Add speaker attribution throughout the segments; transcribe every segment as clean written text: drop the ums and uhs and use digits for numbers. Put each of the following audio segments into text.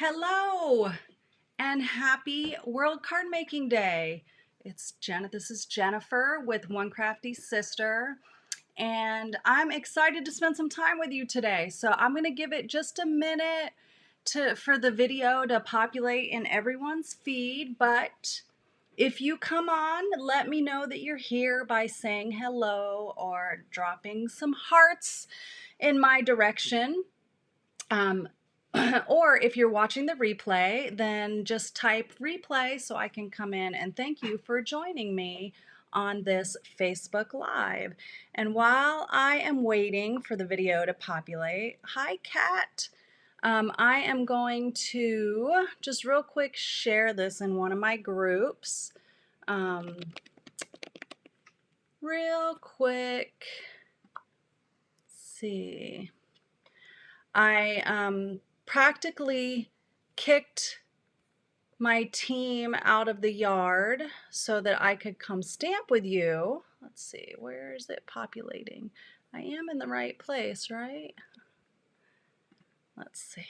Speaker 1: Hello and happy World Card Making Day. This is Jennifer with One Crafty Sister, and I'm excited to spend some time with you today. So I'm going to give it just a minute for the video to populate in everyone's feed, but if you come on, let me know that you're here by saying hello or dropping some hearts in my direction. Or if you're watching the replay, then just type replay so I can come in and thank you for joining me on this Facebook Live. And while I am waiting for the video to populate, hi Kat. I am going to just real quick share this in one of my groups. Real quick, let's see. I practically kicked my team out of the yard so that I could come stamp with you. Let's see, where is it populating? I am in the right place, right? Let's see.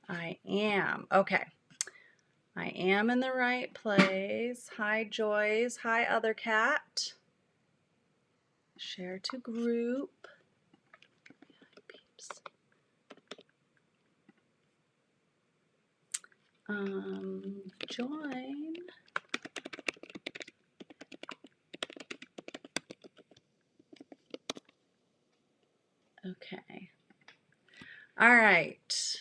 Speaker 1: I am. Okay. I am in the right place. Hi, Joyce. Hi, other cat. Share to group. Peeps. Join. Okay. All right.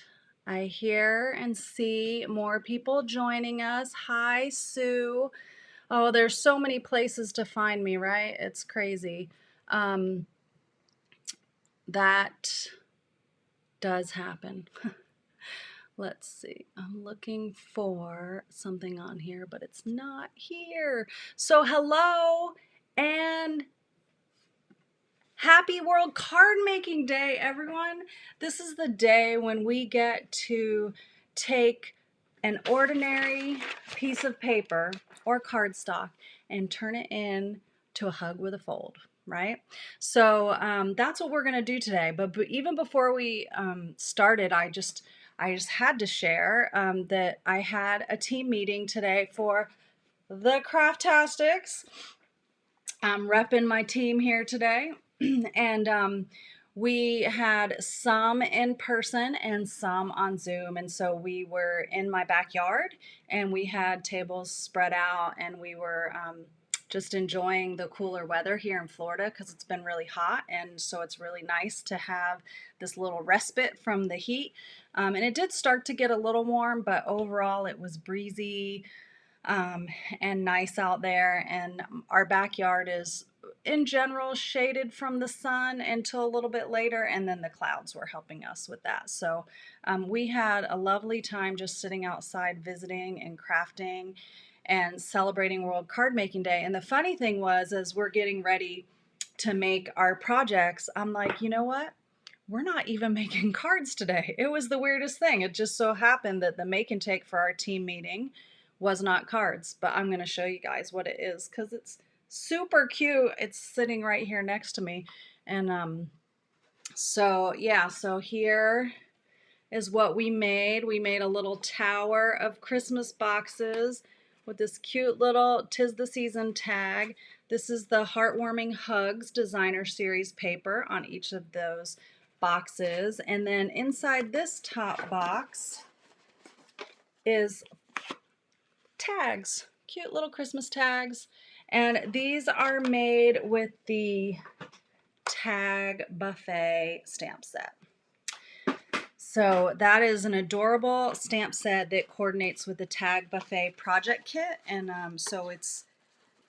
Speaker 1: I hear and see more people joining us. Hi, Sue. Oh, there's so many places to find me, right? It's crazy. That does happen. Let's see. I'm looking for something on here, but it's not here. So hello and happy World Card Making Day, everyone. This is the day when we get to take an ordinary piece of paper or cardstock and turn it in to a hug with a fold, right? So that's what we're going to do today. But even before we started, I just had to share that I had a team meeting today for the Craftastics. I'm repping my team here today. And we had some in person and some on Zoom. And so we were in my backyard and we had tables spread out and we were just enjoying the cooler weather here in Florida because it's been really hot. And so it's really nice to have this little respite from the heat. And it did start to get a little warm, but overall it was breezy and nice out there. And our backyard is in general shaded from the sun until a little bit later, and then the clouds were helping us with that. So we had a lovely time just sitting outside visiting and crafting and celebrating World Card Making Day. And the funny thing was, as we're getting ready to make our projects, I'm like, you know what? We're not even making cards today. It was the weirdest thing. It just so happened that the make and take for our team meeting was not cards, but I'm going to show you guys what it is because it's super cute. It's sitting right here next to me. And so yeah, so here is what we made. We made a little tower of Christmas boxes with this cute little "'Tis the Season" tag. This is the Heartwarming Hugs designer series paper on each of those boxes. And then inside this top box is tags, cute little Christmas tags. And these are made with the Tag Buffet stamp set. So that is an adorable stamp set that coordinates with the Tag Buffet project kit. And so it's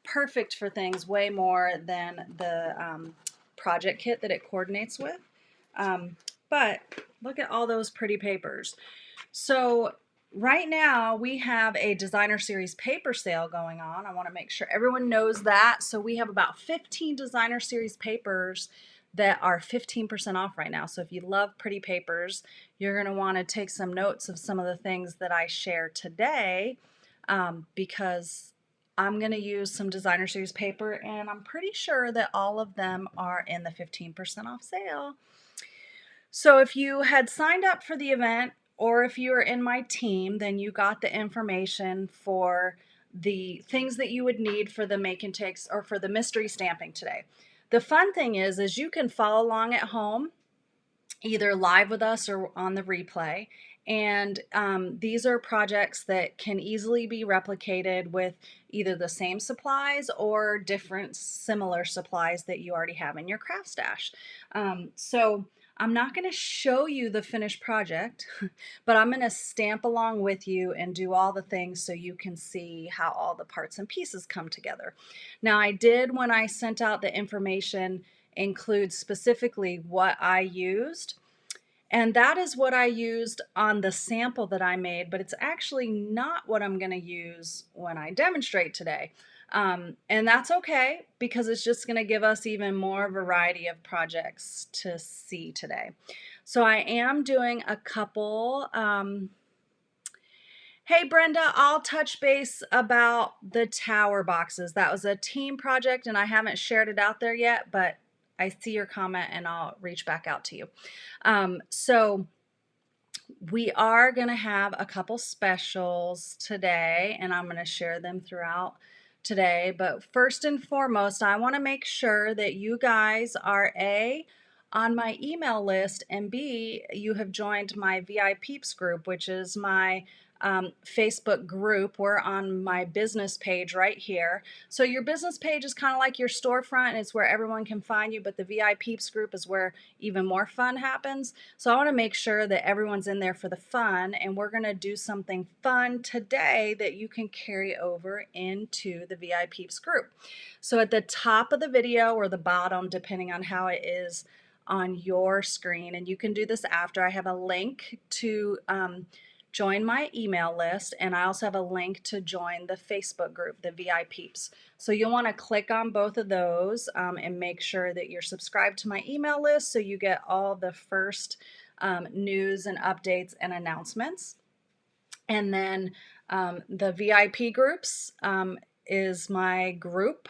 Speaker 1: perfect for things way more than the project kit that it coordinates with. But look at all those pretty papers. So right now we have a designer series paper sale going on. I want to make sure everyone knows that. So we have about 15 designer series papers that are 15% off right now. So if you love pretty papers, you're going to want to take some notes of some of the things that I share today because I'm going to use some designer series paper and I'm pretty sure that all of them are in the 15% off sale. So if you had signed up for the event or if you were in my team, then you got the information for the things that you would need for the make and takes or for the mystery stamping today. The fun thing is you can follow along at home either live with us or on the replay. And these are projects that can easily be replicated with either the same supplies or different similar supplies that you already have in your craft stash. So I'm not going to show you the finished project, but I'm going to stamp along with you and do all the things so you can see how all the parts and pieces come together. Now, I did, when I sent out the information, include specifically what I used. And that is what I used on the sample that I made, but it's actually not what I'm going to use when I demonstrate today. And that's okay because it's just going to give us even more variety of projects to see today. So I am doing a couple. Hey Brenda, I'll touch base about the tower boxes. That was a team project and I haven't shared it out there yet, but I see your comment and I'll reach back out to you. So we are going to have a couple specials today and I'm going to share them throughout today. But first and foremost, I want to make sure that you guys are A, on my email list, and B, you have joined my VIPeeps group, which is my Facebook group. We're on my business page right here. So your business page is kind of like your storefront and it's where everyone can find you, but the VIPeeps group is where even more fun happens. So I want to make sure that everyone's in there for the fun, and we're going to do something fun today that you can carry over into the VIPeeps group. So at the top of the video or the bottom, depending on how it is on your screen, and you can do this after, I have a link to join my email list, and I also have a link to join the Facebook group, the VIPeeps. So you'll want to click on both of those and make sure that you're subscribed to my email list so you get all the first news and updates and announcements. And then the VIP groups is my group.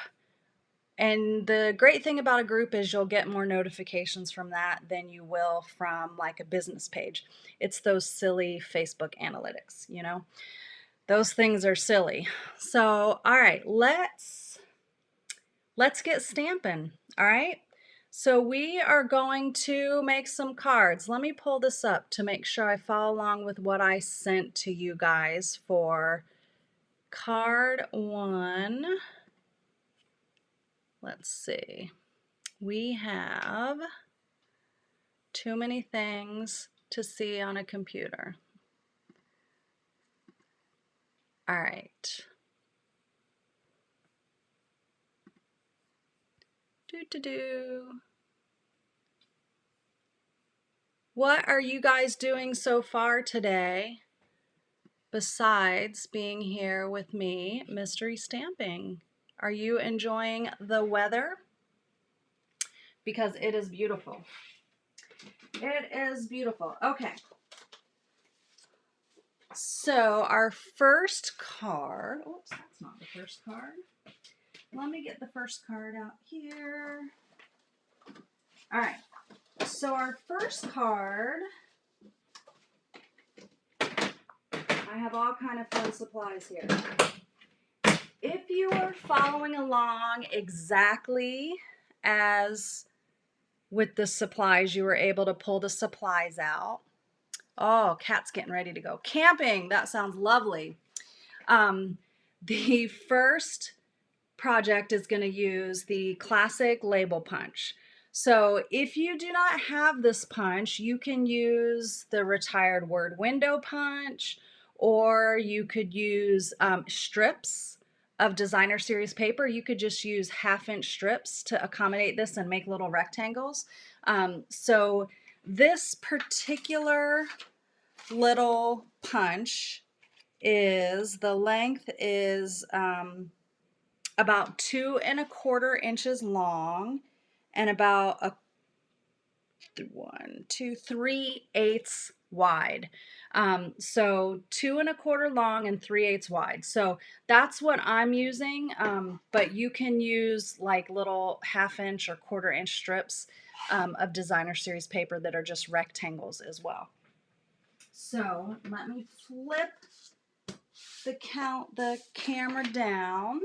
Speaker 1: And the great thing about a group is you'll get more notifications from that than you will from like a business page. It's those silly Facebook analytics, you know? Those things are silly. So, all right, let's get stamping, all right? So we are going to make some cards. Let me pull this up to make sure I follow along with what I sent to you guys for card 1. Let's see. We have too many things to see on a computer. All right. What are you guys doing so far today besides being here with me, mystery stamping? Are you enjoying the weather? Because it is beautiful. It is beautiful. Okay. So our first card, oops, that's not the first card. Let me get the first card out here. All right. So our first card, I have all kind of fun supplies here. If you are following along exactly as with the supplies, you were able to pull the supplies out. Oh, Kat's getting ready to go camping. That sounds lovely. The first project is going to use the classic label punch. So if you do not have this punch, you can use the retired word window punch, or you could use strips of designer series paper. You could just use 1/2-inch strips to accommodate this and make little rectangles. So this particular little punch is, the length is about 2 1/4 inches long and about 3/8 wide. So 2 1/4 long and 3/8 wide. So that's what I'm using. But you can use like little 1/2-inch or 1/4 inch strips. of designer series paper that are just rectangles as well. So let me flip the camera down.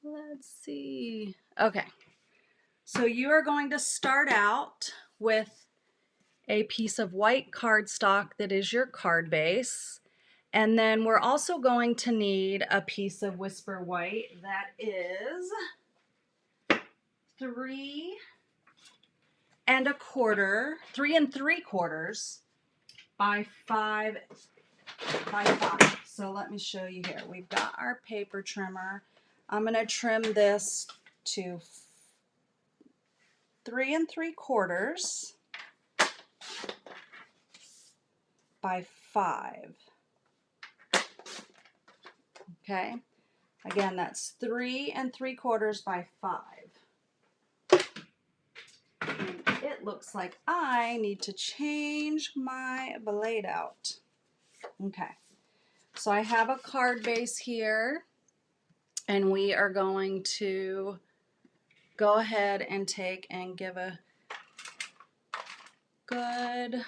Speaker 1: Let's see. Okay. So you are going to start out with a piece of white cardstock that is your card base. And then we're also going to need a piece of Whisper White that is 3 3 3/4 by 5 by 5. So let me show you here. We've got our paper trimmer. I'm going to trim this to 3 3/4 by 5. Okay. Again, that's 3 3/4 by 5. And it looks like I need to change my blade out. Okay. So I have a card base here, and we are going to go ahead and take and give a good...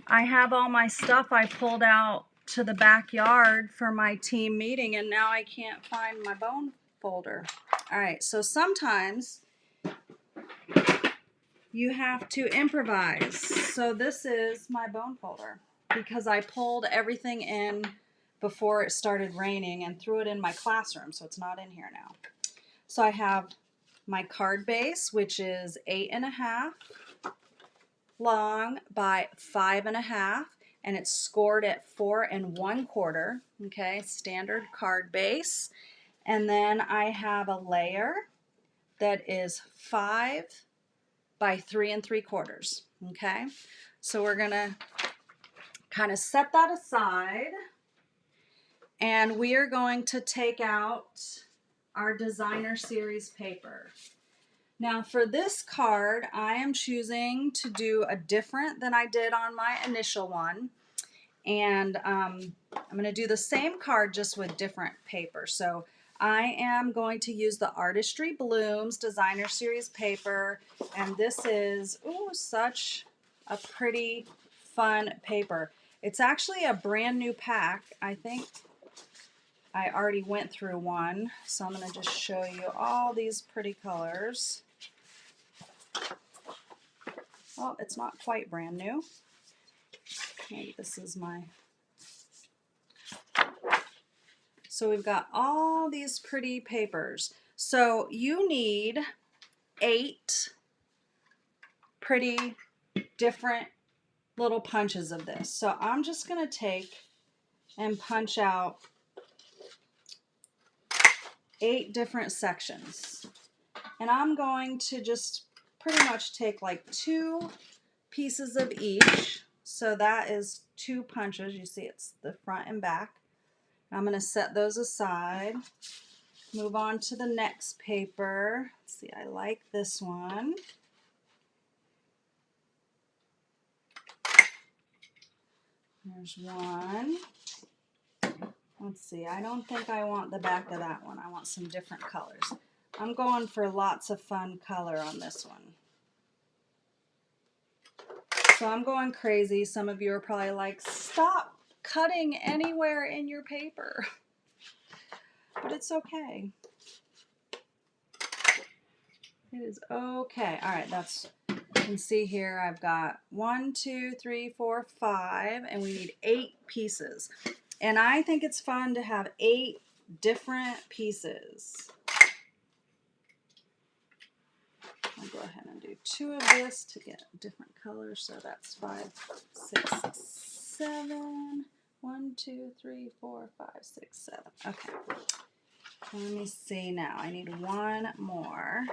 Speaker 1: I have all my stuff I pulled out to the backyard for my team meeting, and now I can't find my bone folder. All right, so sometimes you have to improvise. So this is my bone folder because I pulled everything in before it started raining and threw it in my classroom, so it's not in here now. So I have my card base, which is 8.5 long by 5.5, and it's scored at 4 1/4. Okay, standard card base. And then I have a layer that is 5 by 3 3/4. Okay, so we're gonna kind of set that aside, and we are going to take out our designer series paper. Now for this card, I am choosing to do a different than I did on my initial one. And I'm going to do the same card just with different paper. So I am going to use the Artistry Blooms Designer Series paper. And this is, ooh, such a pretty, fun paper. It's actually a brand new pack. I think I already went through one. So I'm going to just show you all these pretty colors. Well, it's not quite brand new. Maybe this is my... So we've got all these pretty papers. So you need 8 pretty different little punches of this. So I'm just going to take and punch out 8 different sections. And I'm going to just pretty much take like 2 pieces of each. So that is 2 punches. You see it's the front and back. I'm going to set those aside. Move on to the next paper. Let's see, I like this one. There's one. Let's see, I don't think I want the back of that one. I want some different colors. I'm going for lots of fun color on this one. So I'm going crazy. Some of you are probably like, stop cutting anywhere in your paper. But it's okay. It is okay. All right, that's, you can see here I've got 1, 2, 3, 4, 5, and we need 8 pieces. And I think it's fun to have 8 different pieces. I'll go ahead and do 2 of this to get different colors. So that's 5, 6, 7. 1, 2, 3, 4, 5, 6, 7. Okay. Let me see now. I need one more.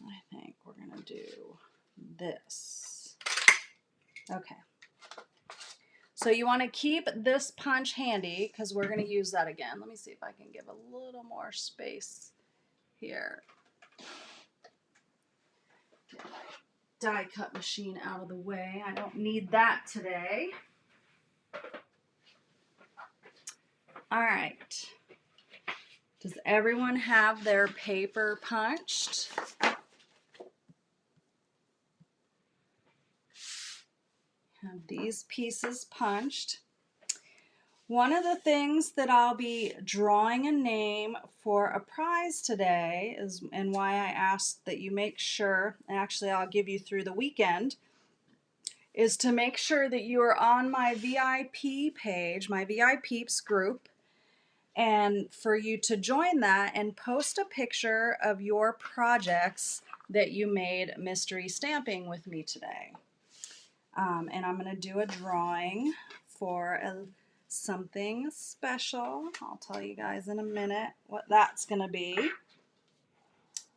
Speaker 1: I think we're going to do this. Okay. So you want to keep this punch handy because we're going to use that again. Let me see if I can give a little more space here. Get my die cut machine out of the way. I don't need that today. All right. Does everyone have their paper punched? Have these pieces punched. One of the things that I'll be drawing a name for a prize today is, and why I asked that you make sure, and actually I'll give you through the weekend, is to make sure that you are on my VIP page, my VIPeeps group, and for you to join that and post a picture of your projects that you made mystery stamping with me today. And I'm going to do a drawing for something special. I'll tell you guys in a minute what that's going to be.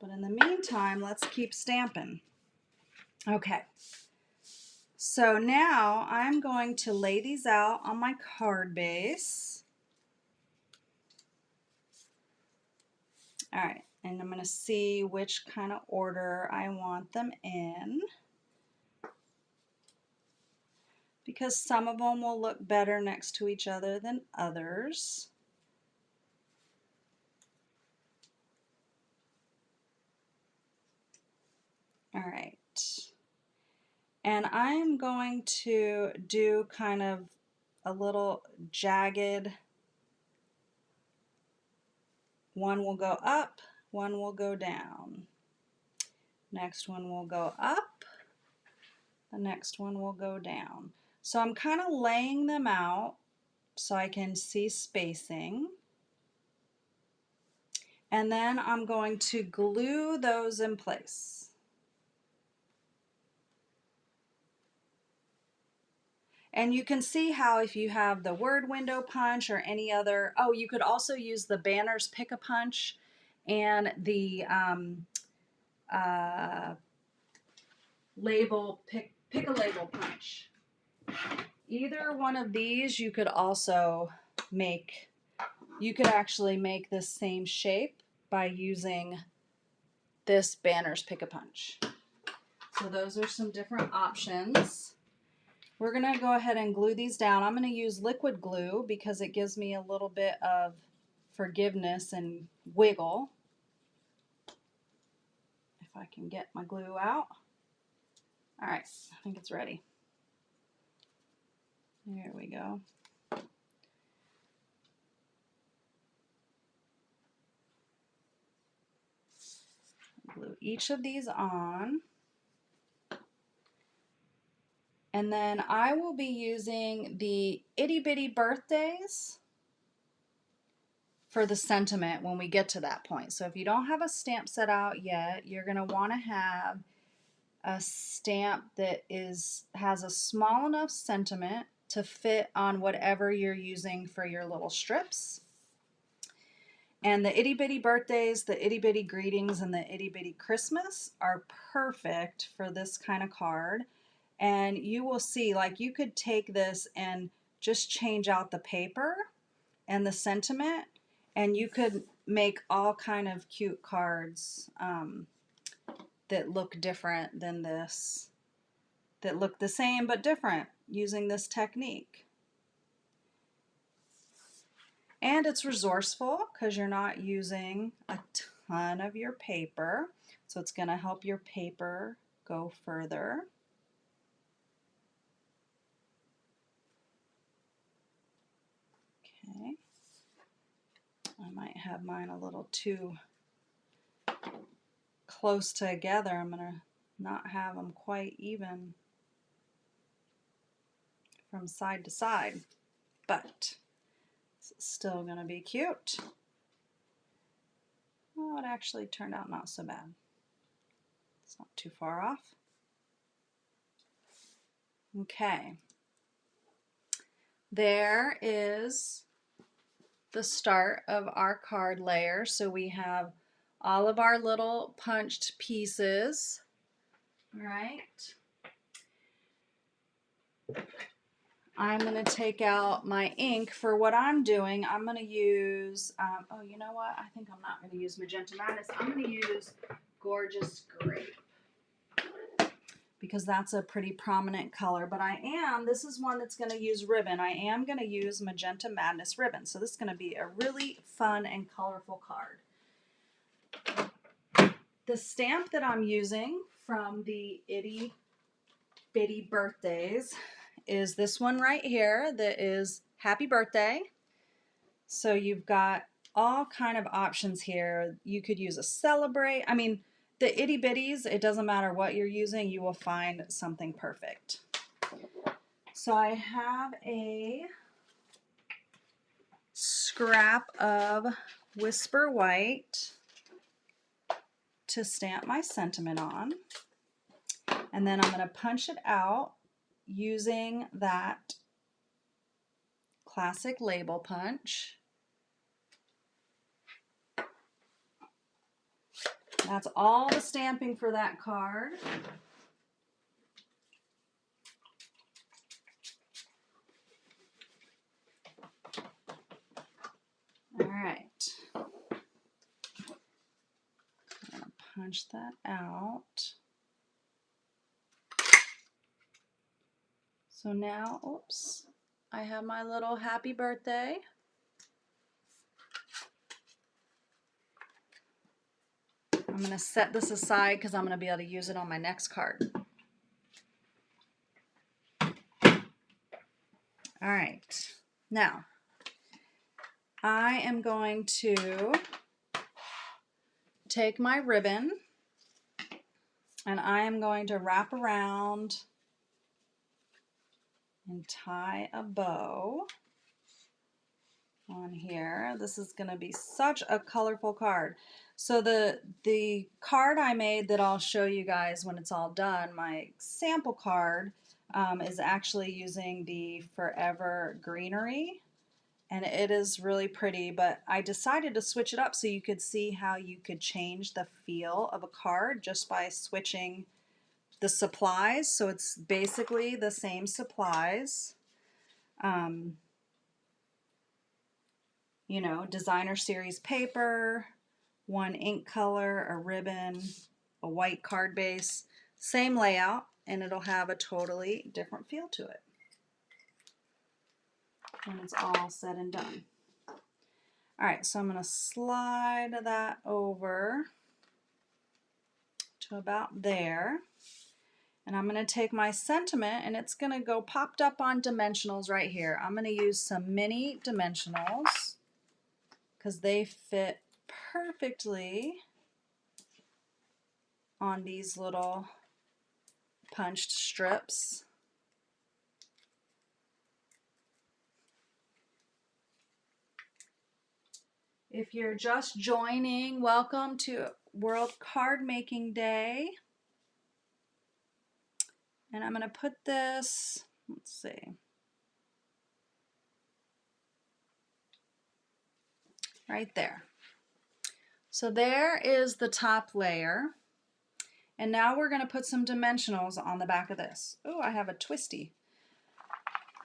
Speaker 1: But in the meantime, let's keep stamping. Okay. So now I'm going to lay these out on my card base. All right. And I'm going to see which kind of order I want them in, because some of them will look better next to each other than others. All right. And I'm going to do kind of a little jagged. One will go up, one will go down. Next one will go up, the next one will go down. So I'm kind of laying them out so I can see spacing. And then I'm going to glue those in place. And you can see how if you have the word window punch or any other, oh, you could also use the banners pick-a-punch and the pick a label punch. Either one of these you could also make. You could actually make this same shape by using this banners pick-a-punch. So those are some different options. We're going to go ahead and glue these down. I'm going to use liquid glue because it gives me a little bit of forgiveness and wiggle. If I can get my glue out. All right, I think it's ready. There we go. Glue each of these on. And then I will be using the itty bitty birthdays for the sentiment when we get to that point. So if you don't have a stamp set out yet, you're going to want to have a stamp that has a small enough sentiment to fit on whatever you're using for your little strips. And the itty bitty birthdays, the itty bitty greetings, and the itty bitty Christmas are perfect for this kind of card. And you will see, like, you could take this and just change out the paper and the sentiment, and you could make all kind of cute cards that look different than this, that look the same but different using this technique. And it's resourceful because you're not using a ton of your paper, so it's going to help your paper go further. Okay, I might have mine a little too close together. I'm going to not have them quite even from side to side, but it's still going to be cute. Oh, it actually turned out not so bad. It's not too far off. Okay, there is the start of our card layer. So we have all of our little punched pieces. All right. I'm going to take out my ink. For what I'm doing, I'm going to use, oh, you know what? I think I'm not going to use Magenta Madness. I'm going to use Gorgeous Grape, because that's a pretty prominent color. But this is one that's going to use ribbon. I am going to use Magenta Madness ribbon. So this is going to be a really fun and colorful card. The stamp that I'm using from the Itty Bitty Birthdays is this one right here that is Happy Birthday. So you've got all kind of options here. You could use a celebrate. I mean, the itty bitties, it doesn't matter what you're using, you will find something perfect. So I have a scrap of Whisper White to stamp my sentiment on. And then I'm going to punch it out using that classic label punch. That's all the stamping for that card. All right. I'm going to punch that out. So now, oops, I have my little happy birthday. I'm going to set this aside because I'm going to be able to use it on my next card. All right, now I am going to take my ribbon and I am going to wrap around and tie a bow on here. This is going to be such a colorful card. So the card I made that I'll show you guys when it's all done, my sample card, is actually using the Forever Greenery, and it is really pretty, but I decided to switch it up so you could see how you could change the feel of a card just by switching the supplies. So it's basically the same supplies. You know, designer series paper, one ink color, a ribbon, a white card base, same layout, and it'll have a totally different feel to it when it's all said and done. All right, so I'm going to slide that over to about there. And I'm going to take my sentiment and it's going to go popped up on dimensionals right here. I'm going to use some mini dimensionals because they fit perfectly on these little punched strips. If you're just joining, welcome to World Card Making Day. And I'm going to put this, let's see, right there. So there is the top layer. And now we're going to put some dimensionals on the back of this. Oh, I have a twisty.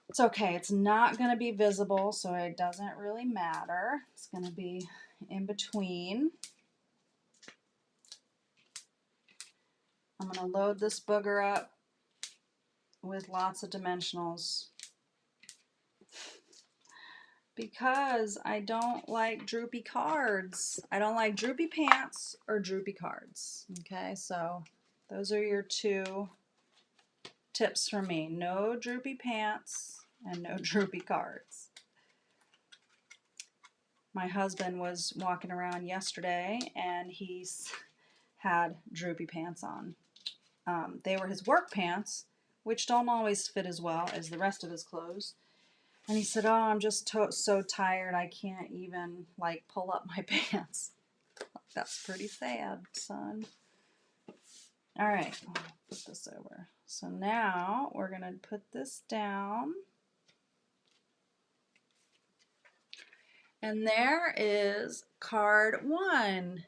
Speaker 1: It's okay, it's not going to be visible, so it doesn't really matter. It's going to be in between. I'm going to load this booger up with lots of dimensionals because I don't like droopy cards. I don't like droopy pants or droopy cards. Okay, so those are your two tips for me. No droopy pants and no droopy cards. My husband was walking around yesterday and he's had droopy pants on. They were his work pants, which don't always fit as well as the rest of his clothes. And he said, "Oh, I'm just so tired. I can't even like pull up my pants." That's pretty sad, son. All right, I'll put this over. So now we're going to put this down. And there is card 1.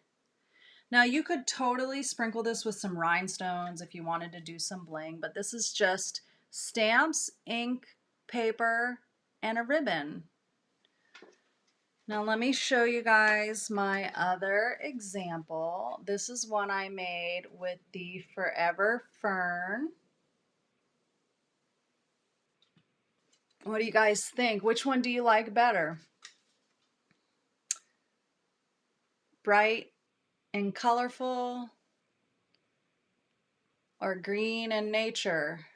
Speaker 1: Now you could totally sprinkle this with some rhinestones if you wanted to do some bling, but this is just stamps, ink, paper, and a ribbon. Now let me show you guys my other example. This is one I made with the Forever Fern. What do you guys think? Which one do you like better? Bright and colorful, or green and nature?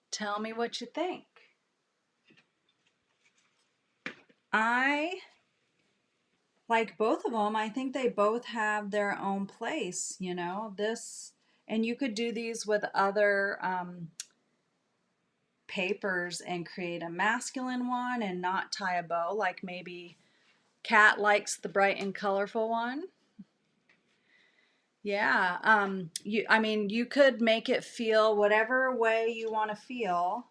Speaker 1: Tell me what you think. I like both of them. I think they both have their own place, you know. This, and you could do these with other papers and create a masculine one and not tie a bow, like maybe Kat likes the bright and colorful one. Yeah, I mean, you could make it feel whatever way you want to feel.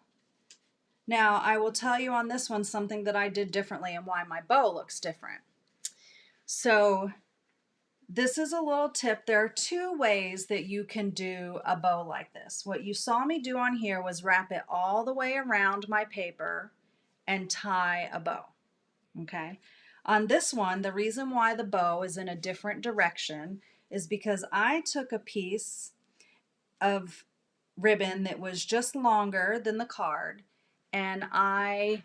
Speaker 1: Now, I will tell you on this one something that I did differently and why my bow looks different. So, this is a little tip. There are two ways that you can do a bow like this. What you saw me do on here was wrap it all the way around my paper and tie a bow. Okay. On this one, the reason why the bow is in a different direction is because I took a piece of ribbon that was just longer than the card and I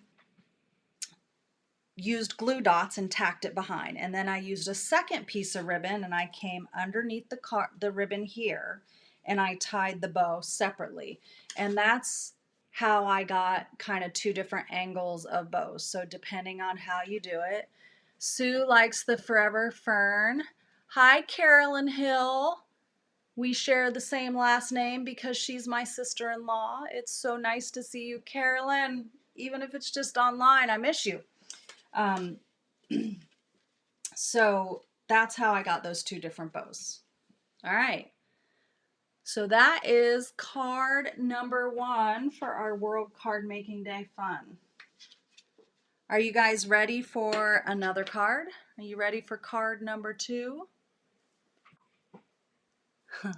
Speaker 1: used glue dots and tacked it behind. And then I used a second piece of ribbon and I came underneath the ribbon here and I tied the bow separately. And that's how I got kind of two different angles of bows. So depending on how you do it. Sue likes the Forever Fern. Hi, Carolyn Hill. We share the same last name because she's my sister-in-law. It's so nice to see you, Carolyn. Even if it's just online, I miss you. So that's how I got those two different bows. All right. So that is card number 1 for our World Card Making Day fun. Are you guys ready for another card? Are you ready for card number 2? All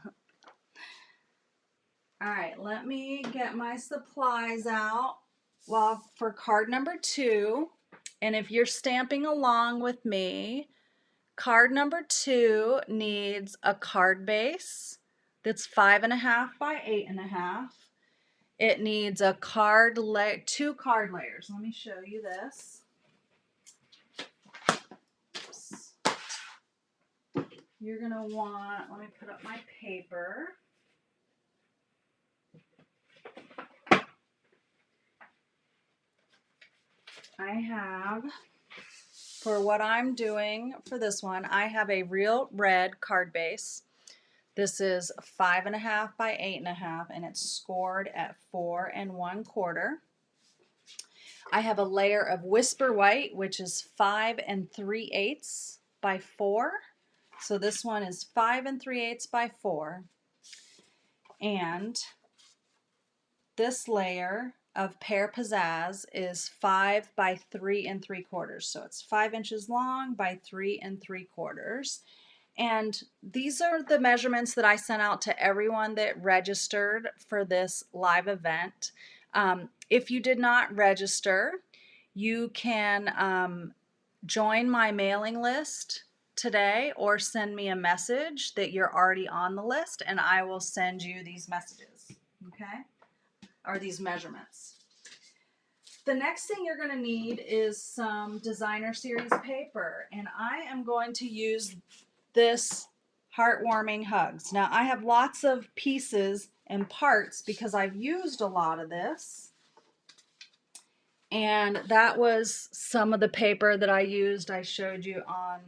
Speaker 1: right, let me get my supplies out. Well, for card number 2, and if you're stamping along with me, card number 2 needs a card base that's 5.5 by 8.5. It needs a two card layers. Let me show you this. Oops. You're gonna want, let me put up my paper. I have, for what I'm doing for this one, I have a real red card base. This is 5.5 by 8.5 and it's scored at 4 1/4. I have a layer of Whisper White, which is 5 3/8 by 4. So this one is 5 3/8 by 4. And this layer of Pear Pizzazz is 5 by 3 3/4. So it's 5 inches long by 3 3/4. And these are the measurements that I sent out to everyone that registered for this live event. If you did not register, you can join my mailing list today or send me a message that you're already on the list and I will send you these messages, okay? Or these measurements. The next thing you're going to need is some designer series paper, and I am going to use this Heartwarming Hugs. Now I have lots of pieces and parts because I've used a lot of this, and that was some of the paper that I used. I showed you on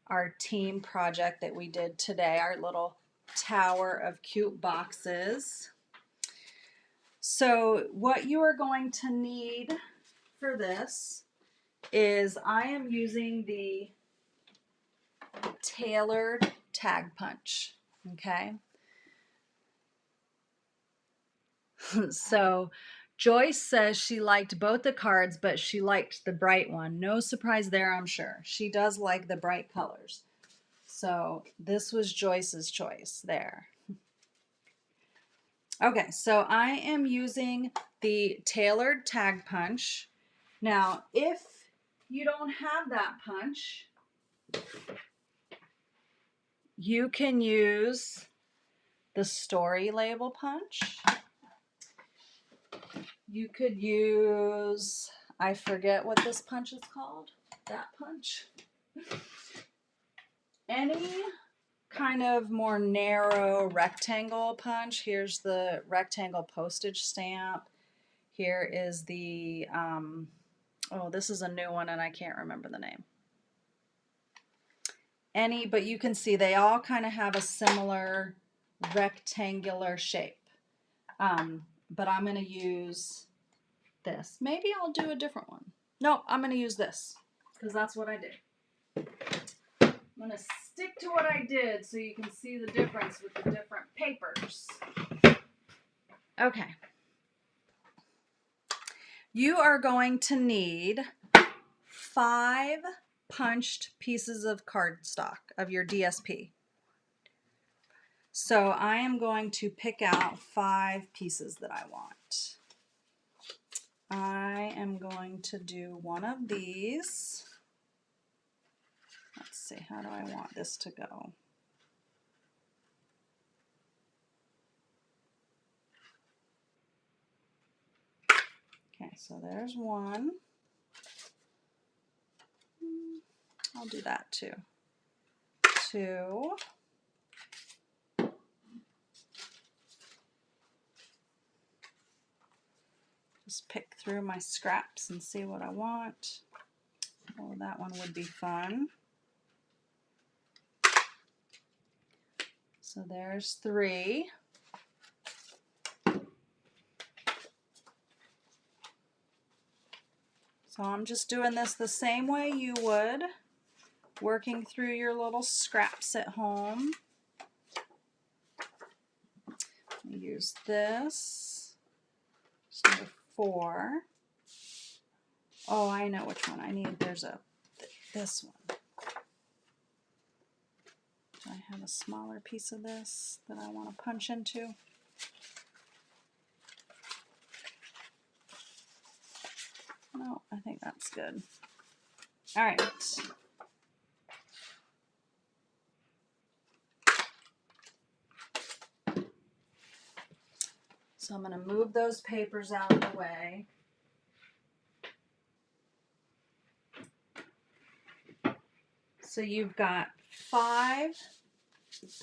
Speaker 1: our team project that we did today, our little tower of cute boxes. So what you are going to need for this is I am using the tailored tag punch, okay? So Joyce says she liked both the cards, but she liked the bright one. No surprise there, I'm sure. She does like the bright colors. So this was Joyce's choice there. Okay, so I am using the tailored tag punch. Now, if you don't have that punch, You can use the story label punch. You could use, I forget what this punch is called, that punch. Any kind of more narrow rectangle punch. Here's the rectangle postage stamp. Here is the, oh, this is a new one and I can't remember the name. But you can see they all kind of have a similar rectangular shape. But I'm going to use this. Maybe I'll do a different one. No, I'm going to use this because that's what I did. I'm going to stick to what I did so you can see the difference with the different papers. Okay. You are going to need 5 punched pieces of cardstock of your DSP. So I am going to pick out 5 pieces that I want. I am going to do one of these. Let's see, how do I want this to go? Okay, so there's one. I'll do that too. 2. Just pick through my scraps and see what I want. Oh, that one would be fun. So there's 3. So I'm just doing this the same way you would, working through your little scraps at home. Use this. It's number 4. Oh, I know which one I need. There's this one. Do I have a smaller piece of this that I want to punch into? No, I think that's good. All right. So I'm going to move those papers out of the way. So you've got 5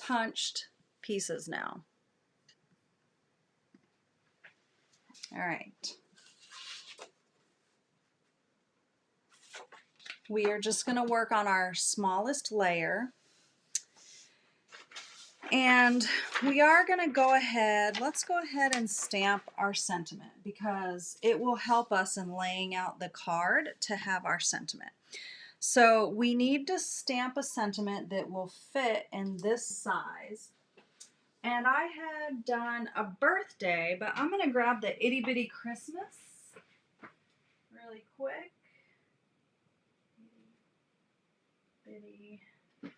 Speaker 1: punched pieces now. All right. We are just going to work on our smallest layer. And we are going to go ahead, let's go ahead and stamp our sentiment because it will help us in laying out the card to have our sentiment. So we need to stamp a sentiment that will fit in this size. And I had done a birthday, but I'm going to grab the Itty Bitty Christmas really quick. Itty Bitty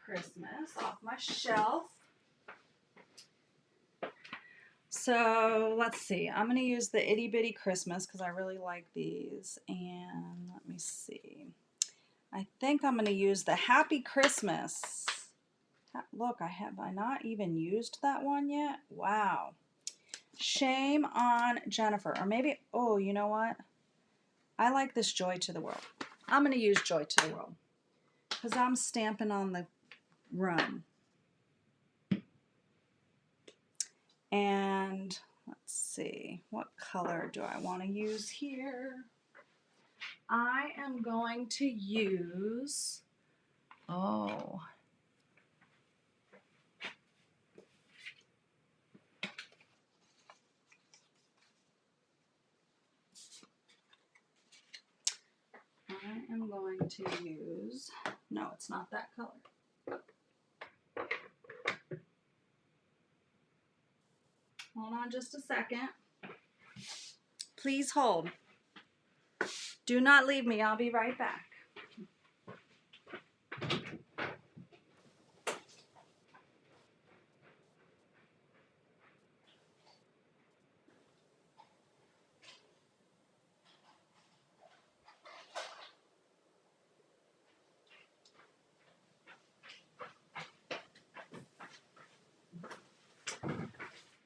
Speaker 1: Christmas off my shelf. So let's see, I'm going to use the Itty Bitty Christmas because I really like these. And let me see. I think I'm going to use the Happy Christmas. Look, have I not even used that one yet? Wow. Shame on Jennifer. Or maybe, oh, you know what? I like this Joy to the World. I'm going to use Joy to the World because I'm stamping on the run. And let's see, what color do I want to use here? I am going to use, oh, I am going to use, no, it's not that color. Hold on just a second. Please hold. Do not leave me. I'll be right back.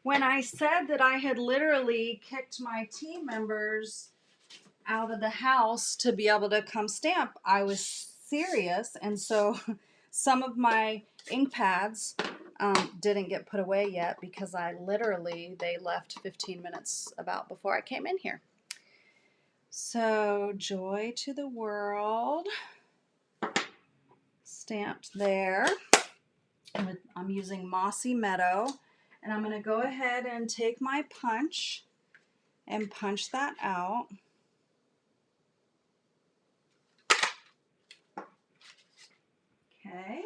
Speaker 1: when I said that I had literally kicked my team members out of the house to be able to come stamp, I was serious. And so some of my ink pads didn't get put away yet because they left 15 minutes about before I came in here. So Joy to the World stamped there. I'm using Mossy Meadow, and I'm going to go ahead and take my punch and punch that out. Okay.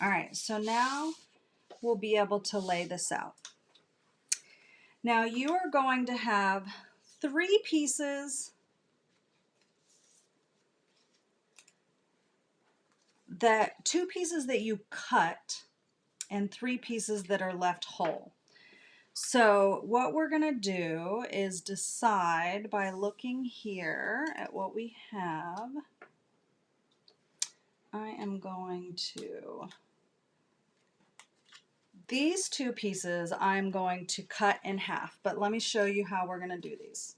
Speaker 1: All right, so now we'll be able to lay this out. Now you are going to have 3 pieces that 2 pieces that you cut and 3 pieces that are left whole. So what we're going to do is decide by looking here at what we have. I am going to, these 2 pieces I'm going to cut in half, but let me show you how we're going to do these.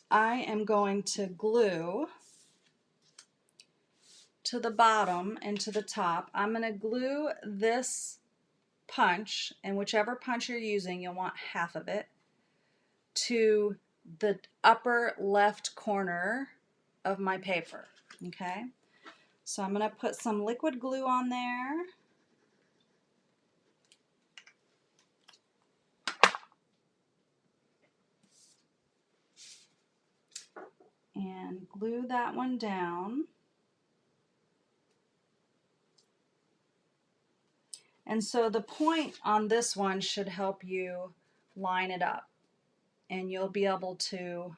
Speaker 1: I am going to glue to the bottom and to the top. I'm going to glue this punch, and whichever punch you're using, you'll want half of it, to the upper left corner of my paper. Okay, so I'm going to put some liquid glue on there. And glue that one down. And so the point on this one should help you line it up, and you'll be able to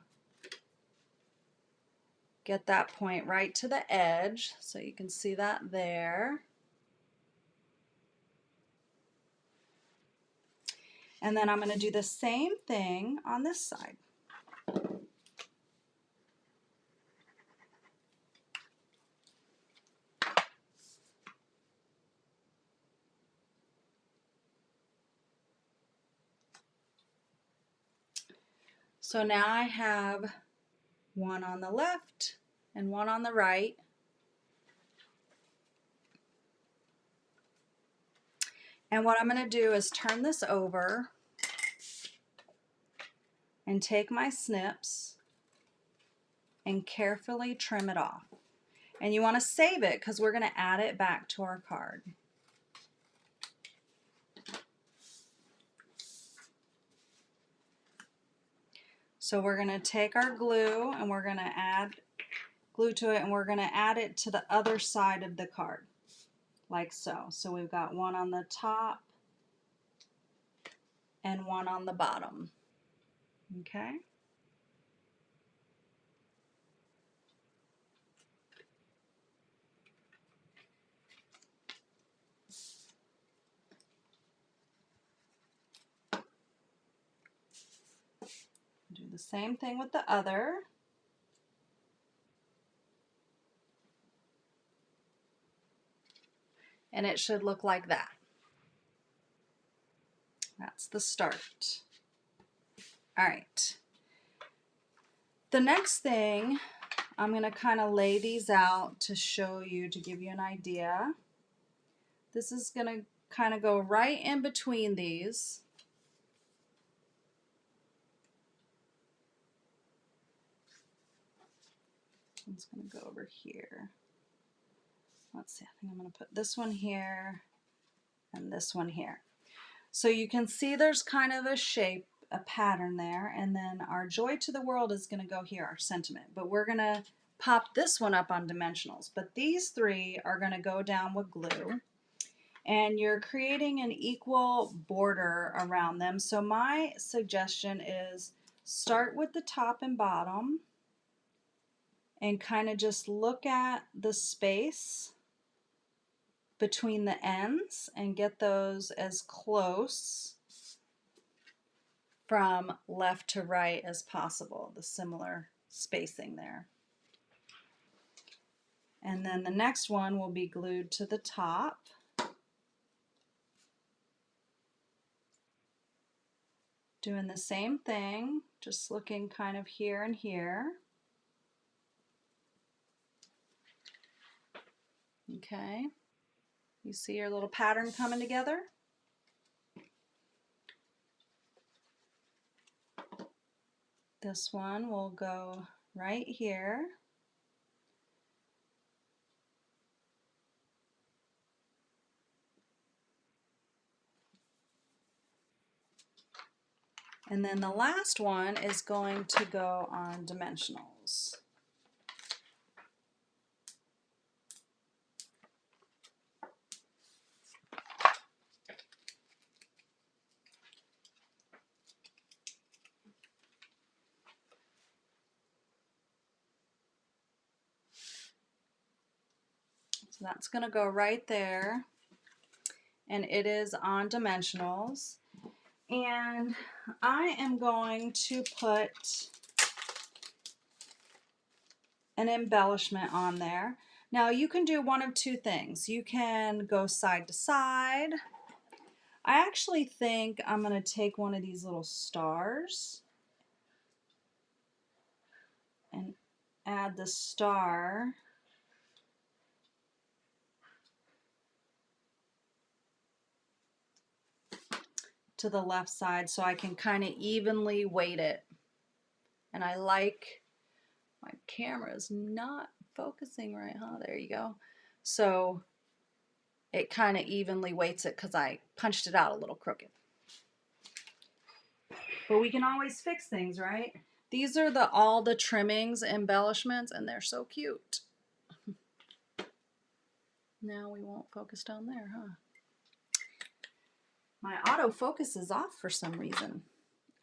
Speaker 1: get that point right to the edge, so you can see that there. And then I'm going to do the same thing on this side. So now I have one on the left and one on the right. And what I'm going to do is turn this over and take my snips and carefully trim it off. And you want to save it because we're going to add it back to our card. So we're going to take our glue and we're going to add glue to it, and we're going to add it to the other side of the card, like so. So we've got one on the top and one on the bottom. Okay. Do the same thing with the other. And it should look like that. That's the start. All right. The next thing, I'm going to kind of lay these out to show you, to give you an idea. This is going to kind of go right in between these. It's going to go over here. Let's see, I think I'm going to put this one here and this one here. So you can see there's kind of a shape, a pattern there, and then our Joy to the World is going to go here, our sentiment. But we're going to pop this one up on dimensionals. But these 3 are going to go down with glue. And you're creating an equal border around them. So my suggestion is start with the top and bottom and kind of just look at the space between the ends and get those as close from left to right as possible, the similar spacing there. And then the next one will be glued to the top. Doing the same thing, just looking kind of here and here. Okay, you see your little pattern coming together? This one will go right here. And then the last one is going to go on dimensionals. So that's going to go right there, and it is on dimensionals. And I am going to put an embellishment on there. Now you can do one of two things. You can go side to side. I actually think I'm going to take one of these little stars and add the star to the left side so I can kind of evenly weight it. And I like, my camera is not focusing right, huh? There you go. So it kind of evenly weights it because I punched it out a little crooked. But we can always fix things, right? These are all the trimmings, embellishments, and they're so cute. Now we won't focus down there, huh? My autofocus is off for some reason.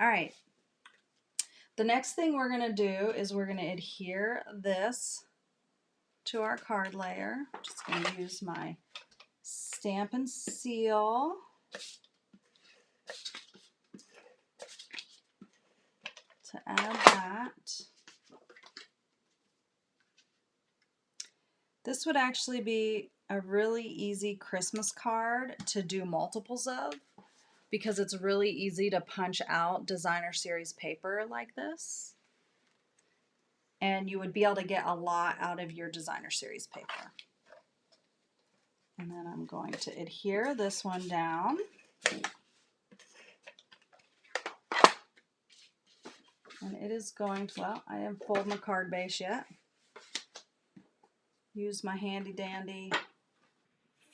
Speaker 1: All right. The next thing we're going to do is we're going to adhere this to our card layer. I'm just going to use my stamp and seal. To add that. This would actually be a really easy Christmas card to do multiples of because it's really easy to punch out designer series paper like this. And you would be able to get a lot out of your designer series paper. And then I'm going to adhere this one down. And it is going to, well, I didn't fold my card base yet. Use my handy dandy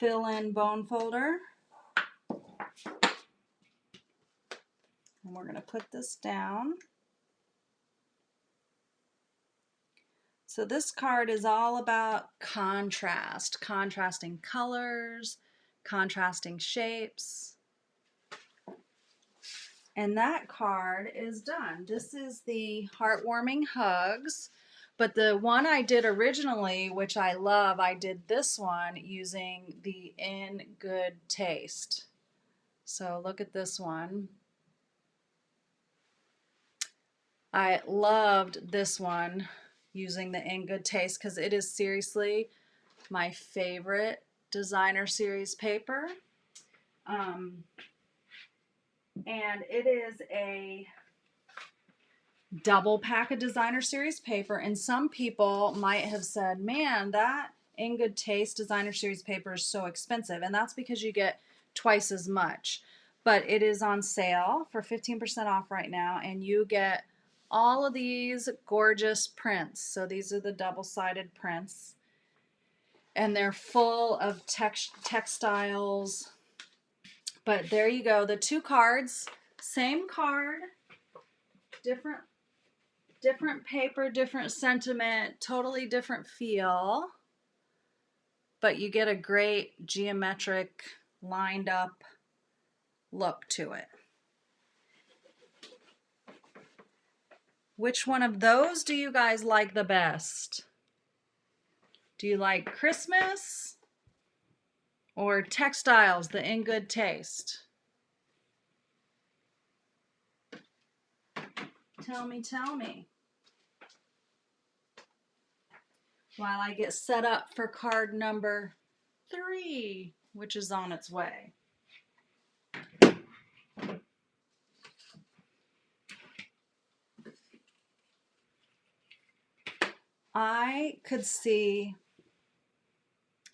Speaker 1: fill-in bone folder. And we're going to put this down. So this card is all about contrast, contrasting colors, contrasting shapes. And that card is done. This is the Heartwarming Hugs. But the one I did originally, which I love, I did this one using the In Good Taste. So look at this one. I loved this one using the In Good Taste because it is seriously my favorite designer series paper. And it is a double pack of designer series paper, and some people might have said, man, that In Good Taste designer series paper is so expensive, and that's because you get twice as much. But it is on sale for 15% off right now, and you get all of these gorgeous prints. So these are the double-sided prints, and they're full of textiles. But there you go, the two cards, same card, different paper, different sentiment, totally different feel, but you get a great geometric lined up look to it. Which one of those do you guys like the best? Do you like Christmas or textiles, the In Good Taste? Tell me. While I get set up for card number 3, which is on its way. I could see,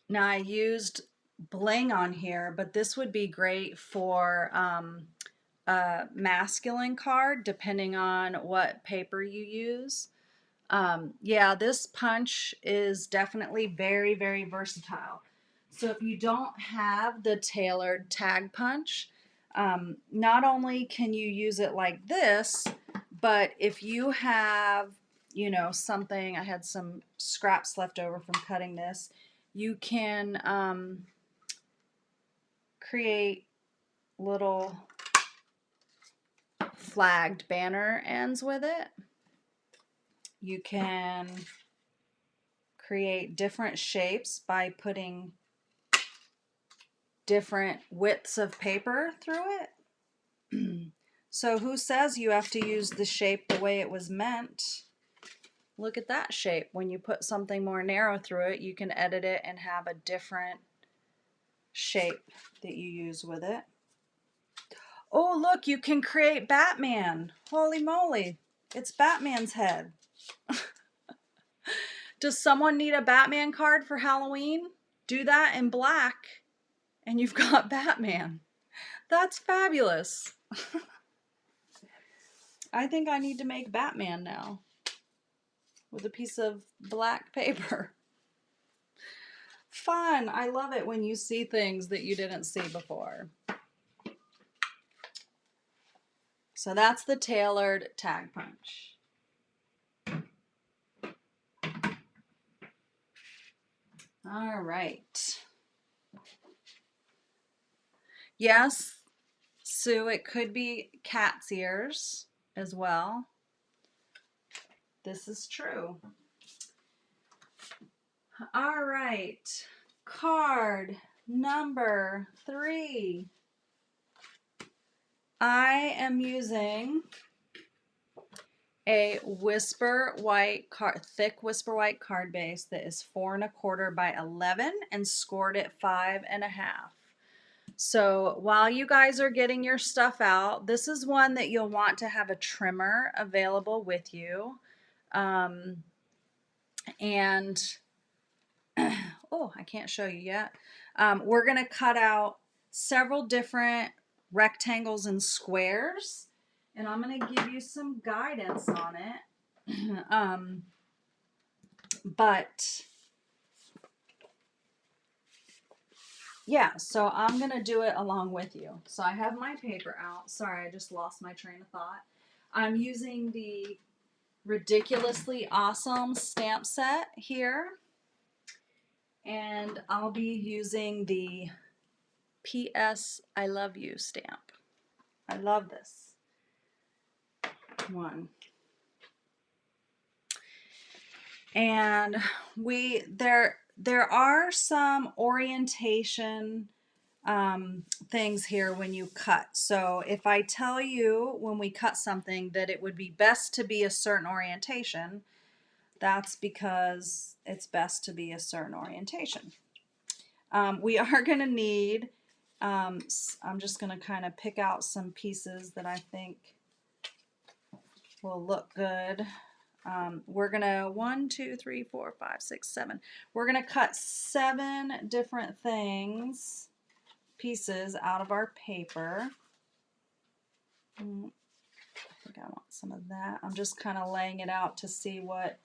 Speaker 1: now I used bling on here, but this would be great for a masculine card, depending on what paper you use. Yeah, this punch is definitely very, very versatile. So if you don't have the tailored tag punch, not only can you use it like this, but if you have, you know, something, I had some scraps left over from cutting this, you can create little flagged banner ends with it. You can create different shapes by putting different widths of paper through it. So who says you have to use the shape the way it was meant? Look at that shape. When you put something more narrow through it, you can edit it and have a different shape that you use with it. Oh, look, you can create Batman. Holy moly, it's Batman's head. Does someone need a Batman card for Halloween? Do that in black and you've got Batman. That's fabulous. I think I need to make Batman now with a piece of black paper. Fun. I love it when you see things that you didn't see before. So that's the tailored tag punch. All right. Yes, Sue, it could be cat's ears as well. This is true. All right. Card number 3. I am using a whisper white card, thick whisper white card base that is 4 1/4 by 11 and scored at 5 1/2. So while you guys are getting your stuff out, this is one that you'll want to have a trimmer available with you. And oh, I can't show you yet. We're going to cut out several different rectangles and squares, and I'm going to give you some guidance on it. But yeah, so I'm going to do it along with you. So I have my paper out. Sorry, I just lost my train of thought. I'm using the Ridiculously Awesome stamp set here. And I'll be using the P.S. I Love You stamp. I love this one. And there are some orientation things here when you cut. So if I tell you when we cut something that it would be best to be a certain orientation, that's because it's best to be a certain orientation. We are going to need, I'm just going to kind of pick out some pieces that I think will look good. We're going to 1, 2, 3, 4, 5, 6, 7. We're going to cut 7 different pieces out of our paper. I think I want some of that. I'm just kind of laying it out to see what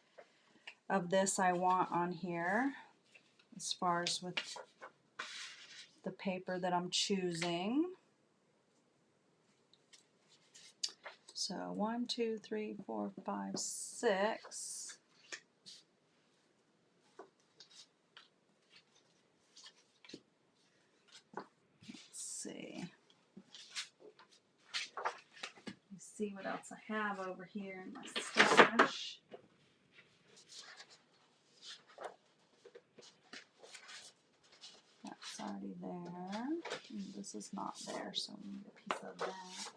Speaker 1: of this I want on here as far as with the paper that I'm choosing. So 1, 2, 3, 4, 5, 6. Let's see. Let's see what else I have over here in my stash. That's already there. This is not there, so we need a piece of that.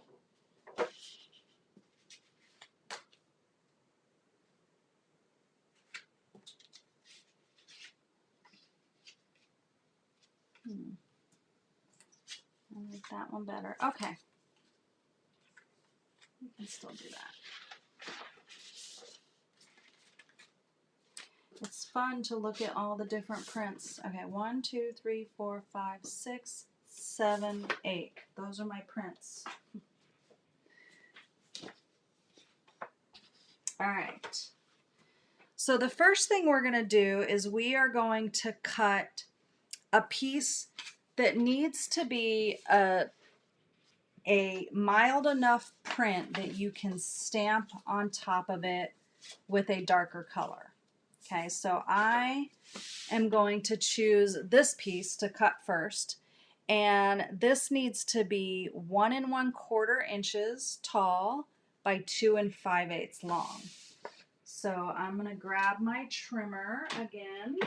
Speaker 1: I like that one better. Okay. We can still do that. It's fun to look at all the different prints. Okay, 1, 2, 3, 4, 5, 6, 7, 8. Those are my prints. All right. So the first thing we're going to do is we are going to cut a piece that needs to be a mild enough print that you can stamp on top of it with a darker color. Okay, so I am going to choose this piece to cut first, and this needs to be 1 1/4 inches tall by 2 5/8 long. So I'm going to grab my trimmer again.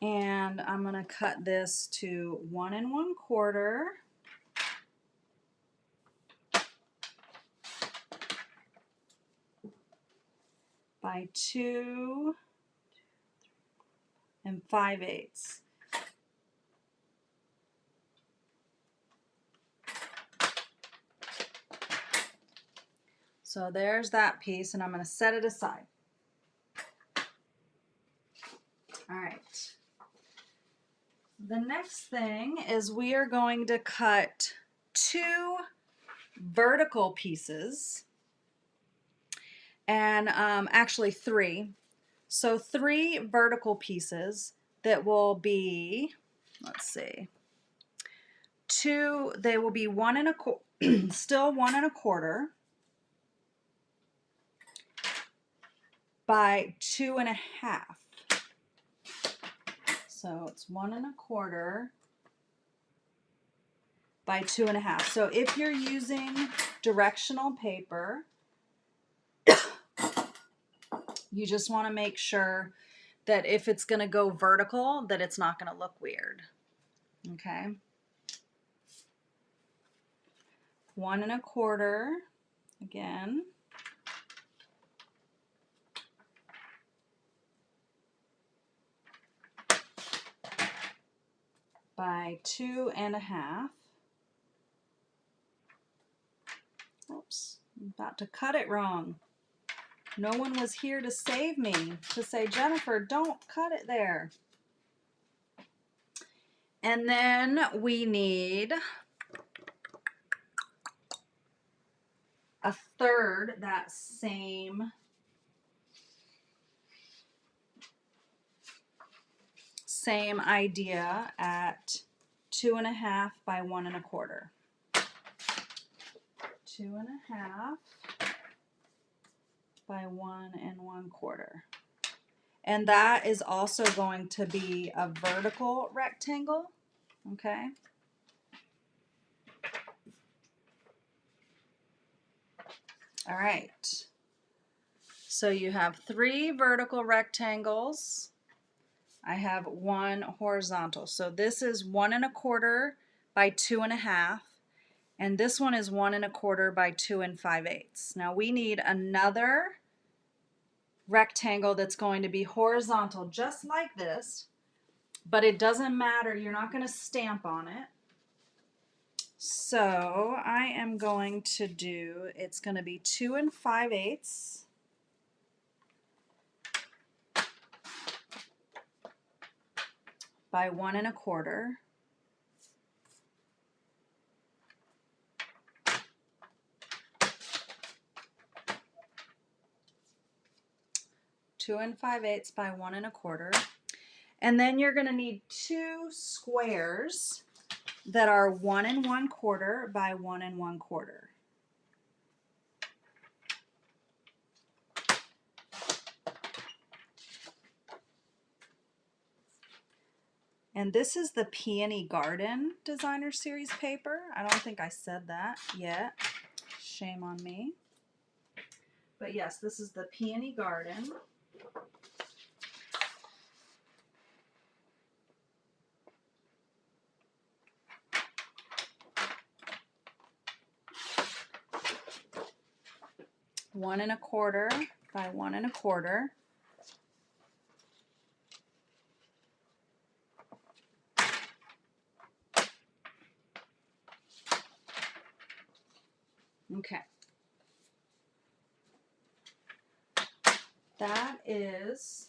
Speaker 1: And I'm going to cut this to 1 1/4 by 2 5/8. So there's that piece, and I'm going to set it aside. All right. The next thing is we are going to cut 2 vertical pieces, and actually 3. So 3 vertical pieces that will be, let's see, 2, they will be 1 1/4, still 1 1/4 by 2 1/2. So it's 1 1/4 by 2 1/2. So if you're using directional paper, you just want to make sure that if it's going to go vertical, that it's not going to look weird. Okay. 1 1/4 again. By 2 1/2. Oops, I'm about to cut it wrong. No one was here to save me, to say, Jennifer, don't cut it there. And then we need a third, that same idea at 2 1/2 by 1 1/4. 2 1/2 by 1 1/4. And that is also going to be a vertical rectangle, okay? All right. So you have 3 vertical rectangles. I have 1 horizontal. So this is 1 1/4 by 2 1/2. And this one is 1 1/4 by 2 5/8. Now we need another rectangle that's going to be horizontal, just like this, but it doesn't matter. You're not going to stamp on it. So I am going to do, it's going to be 2 5/8 by 1 1/4. 2 5/8 by 1 1/4. And then you're going to need 2 squares that are 1 1/4 by 1 1/4. And this is the Peony Garden Designer Series paper. I don't think I said that yet. Shame on me. But yes, this is the Peony Garden. One 1/4 by 1 1/4. Okay. that is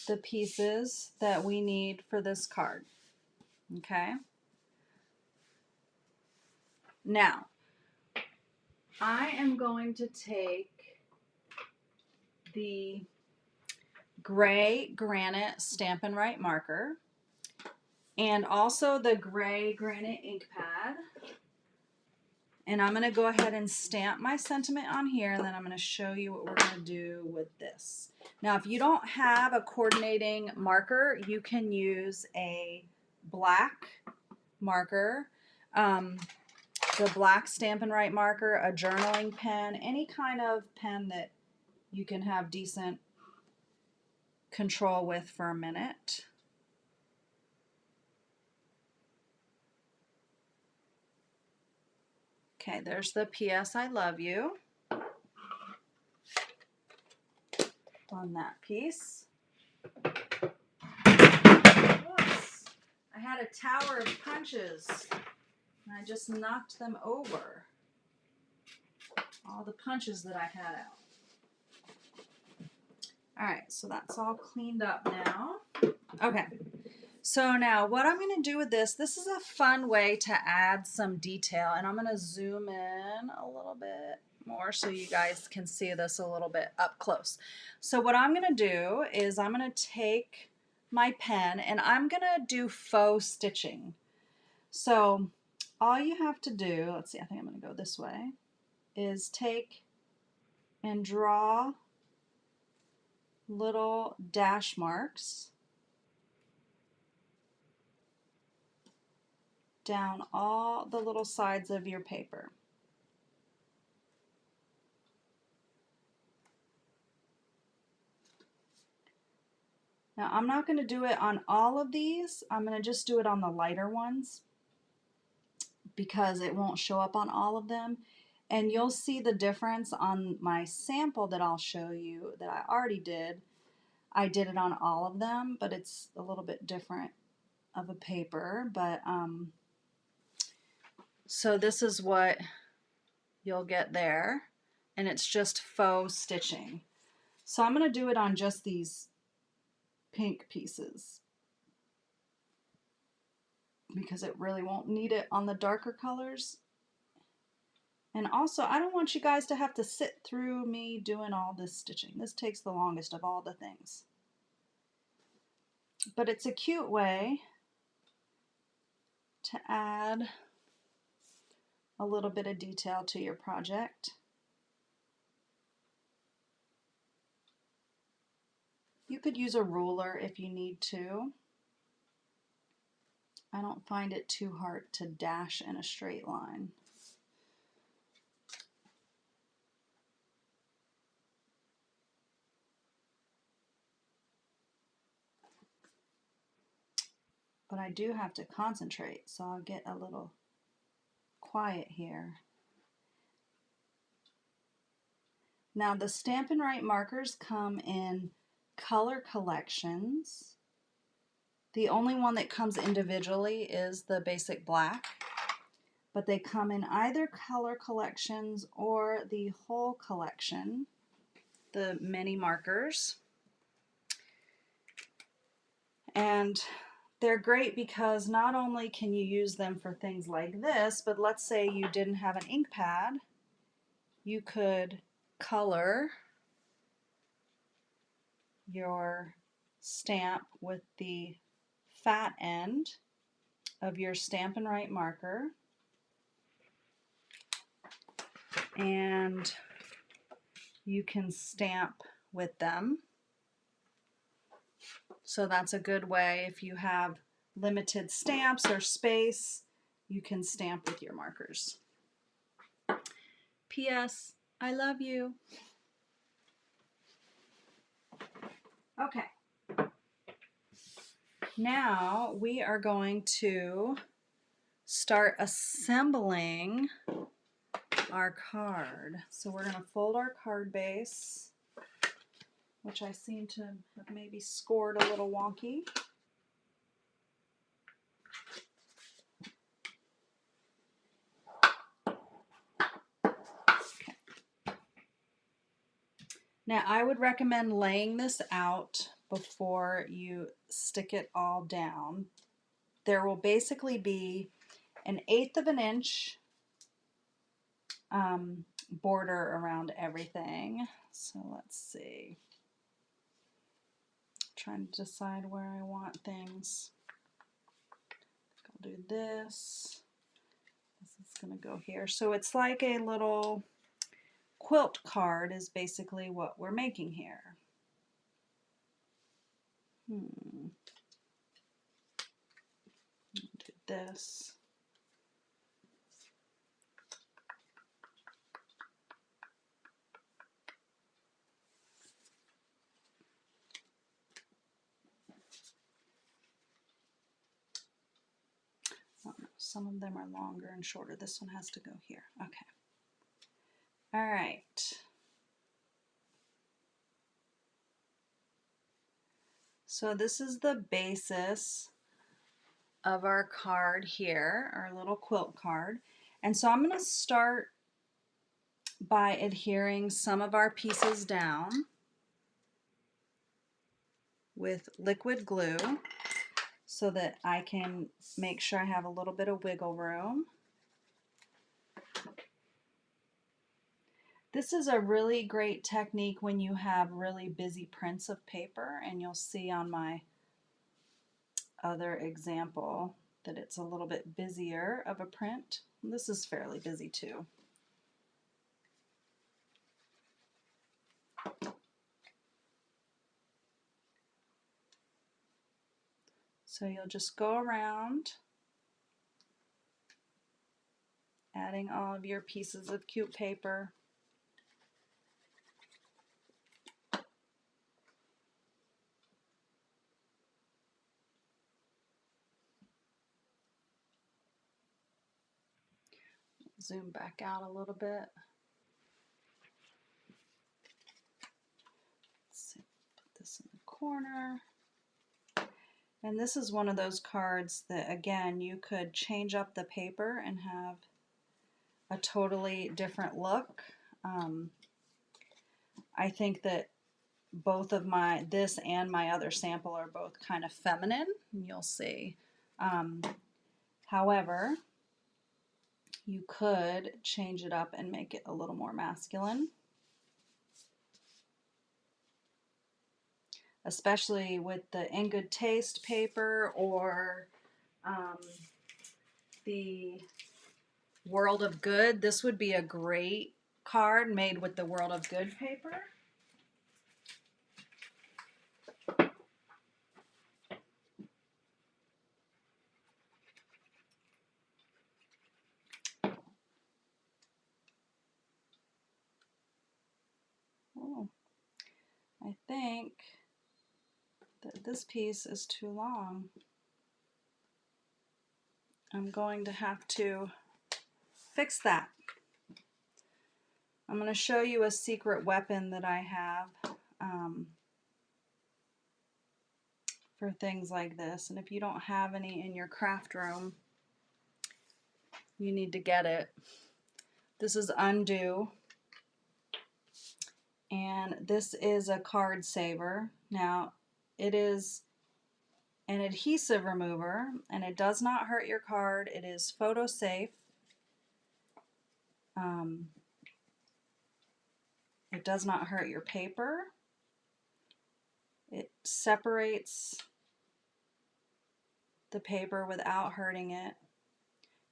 Speaker 1: the pieces that we need for this card. Okay. Now, I am going to take the gray granite Stampin' Write marker and also the gray granite ink pad. And I'm going to go ahead and stamp my sentiment on here, and then I'm going to show you what we're going to do with this. Now, if you don't have a coordinating marker, you can use a black marker, the black Stampin' Write marker, a journaling pen, any kind of pen that you can have decent control with for a minute. Okay, there's the P.S. I love you on that piece. Whoops. I had a tower of punches and I just knocked them over. All the punches that I had out. Alright, so that's all cleaned up now. Okay, so now what I'm going to do with this is a fun way to add some detail, and I'm going to zoom in a little bit more so you guys can see this a little bit up close. So what I'm going to do is I'm going to take my pen and I'm going to do faux stitching. So all you have to do, let's see, I think I'm going to go this way, is take and draw little dash marks down all the little sides of your paper. Now I'm not going to do it on all of these. I'm going to just do it on the lighter ones because it won't show up on all of them. And you'll see the difference on my sample that I'll show you that I already did. I did it on all of them, but it's a little bit different of a paper. But so this is what you'll get there, and it's just faux stitching. So I'm going to do it on just these pink pieces because it really won't need it on the darker colors. And also, I don't want you guys to have to sit through me doing all this stitching. This takes the longest of all the things. But it's a cute way to add a little bit of detail to your project. You could use a ruler if you need to. I don't find it too hard to dash in a straight line. But I do have to concentrate, so I'll get a little quiet here. Now the Stampin' Write markers come in color collections. The only one that comes individually is the basic black, but they come in either color collections or the whole collection, the mini markers. And they're great because not only can you use them for things like this, but let's say you didn't have an ink pad, you could color your stamp with the fat end of your Stampin' Write marker, and you can stamp with them. So that's a good way if you have limited stamps or space, you can stamp with your markers. P.S. I love you. Okay. Now we are going to start assembling our card. So we're going to fold our card base, which I seem to have maybe scored a little wonky. Okay. Now I would recommend laying this out before you stick it all down. There will basically be an 1/8 of an inch border around everything. So let's see. Trying to decide where I want things. I'll do this. This is going to go here. So it's like a little quilt card is basically what we're making here. Do this. Oh, no, some of them are longer and shorter. This one has to go here. Okay. All right. So this is the basis of our card here, our little quilt card. And so I'm going to start by adhering some of our pieces down with liquid glue so that I can make sure I have a little bit of wiggle room. This is a really great technique when you have really busy prints of paper, and you'll see on my other example that it's a little bit busier of a print. This is fairly busy too. So you'll just go around adding all of your pieces of cute paper. Zoom back out a little bit. Let's see, put this in the corner. And this is one of those cards that, again, you could change up the paper and have a totally different look. I think that both of this and my other sample are both kind of feminine, you'll see. However, you could change it up and make it a little more masculine, especially with the In Good Taste paper or the World of Good. This would be a great card made with the World of Good paper. Oh, I think that this piece is too long. I'm going to have to fix that. I'm going to show you a secret weapon that I have for things like this. And if you don't have any in your craft room, you need to get it. This is Undo. And this is a card saver. Now, it is an adhesive remover, and it does not hurt your card. It is photo safe. It does not hurt your paper. It separates the paper without hurting it.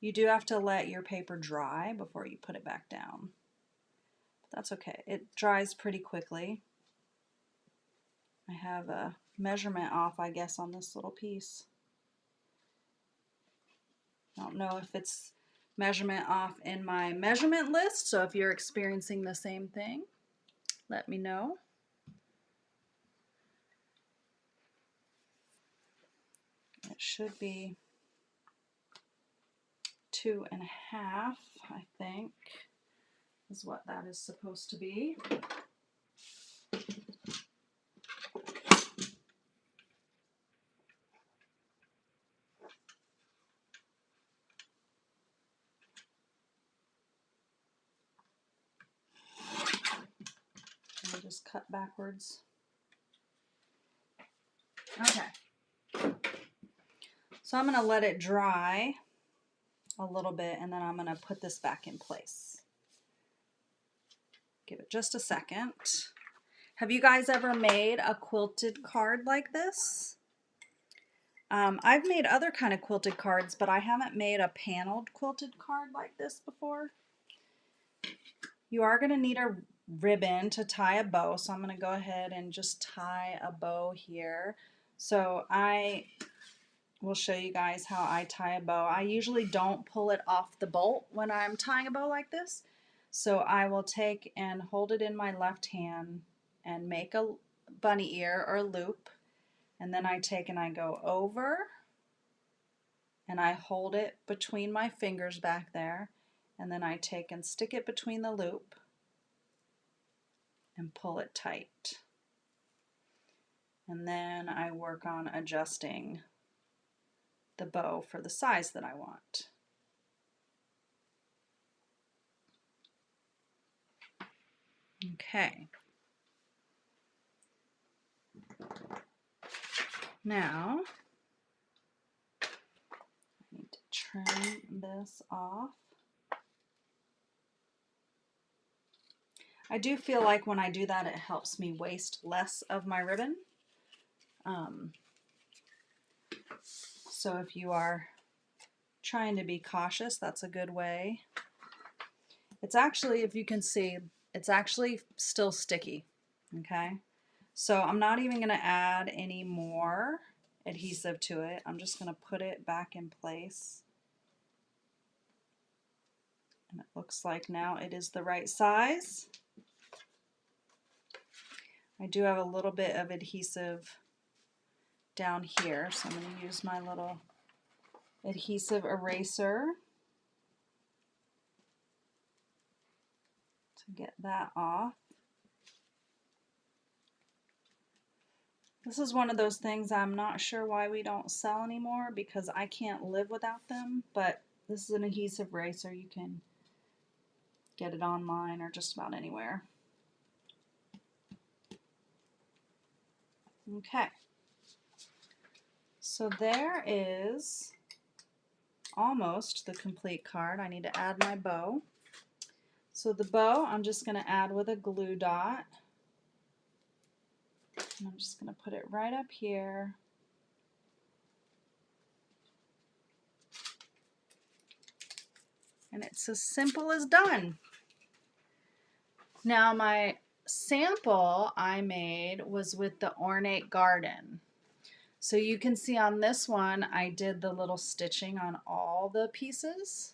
Speaker 1: You do have to let your paper dry before you put it back down. That's okay. It dries pretty quickly. I have a measurement off, I guess, on this little piece. I don't know if it's measurement off in my measurement list, so if you're experiencing the same thing, let me know. It should be 2.5, I think, is what that is supposed to be. just cut backwards. Okay. So I'm going to let it dry a little bit, and then I'm going to put this back in place. Give it just a second. Have you guys ever made a quilted card like this? I've made other kind of quilted cards, but I haven't made a paneled quilted card like this before. You are going to need a ribbon to tie a bow, so I'm going to go ahead and just tie a bow here. So I will show you guys how I tie a bow. I usually don't pull it off the bolt when I'm tying a bow like this. So I will take and hold it in my left hand and make a bunny ear or loop. And then I take and I go over and I hold it between my fingers back there. And then I take and stick it between the loop and pull it tight. And then I work on adjusting the bow for the size that I want. Okay. Now, I need to trim this off. I do feel like when I do that, it helps me waste less of my ribbon. So if you are trying to be cautious, that's a good way. It's actually, if you can see, it's actually still sticky, okay? So I'm not even going to add any more adhesive to it. I'm just going to put it back in place. And it looks like now it is the right size. I do have a little bit of adhesive down here, so I'm going to use my little adhesive eraser to get that off. This is one of those things I'm not sure why we don't sell anymore, because I can't live without them, but this is an adhesive eraser. You can get it online or just about anywhere. Okay, so there is almost the complete card. I need to add my bow. So the bow I'm just going to add with a glue dot. And I'm just going to put it right up here. And it's as simple as done. Now my sample I made was with the Ornate Garden. So you can see on this one I did the little stitching on all the pieces.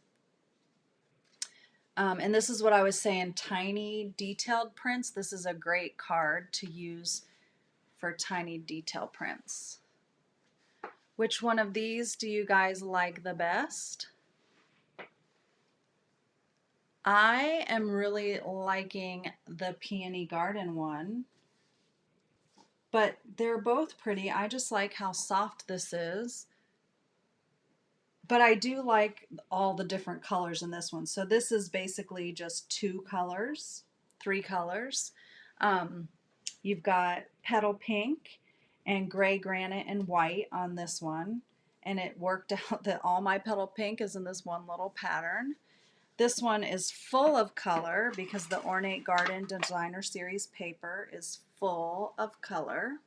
Speaker 1: And this is what I was saying, tiny detailed prints. This is a great card to use for tiny detail prints. Which one of these do you guys like the best? I am really liking the Peony Garden one, but they're both pretty. I just like how soft this is. But I do like all the different colors in this one. So this is basically just two colors, three colors. You've got petal pink and gray granite and white on this one. And it worked out that all my petal pink is in this one little pattern. This one is full of color because the Ornate Garden Designer Series paper is full of color.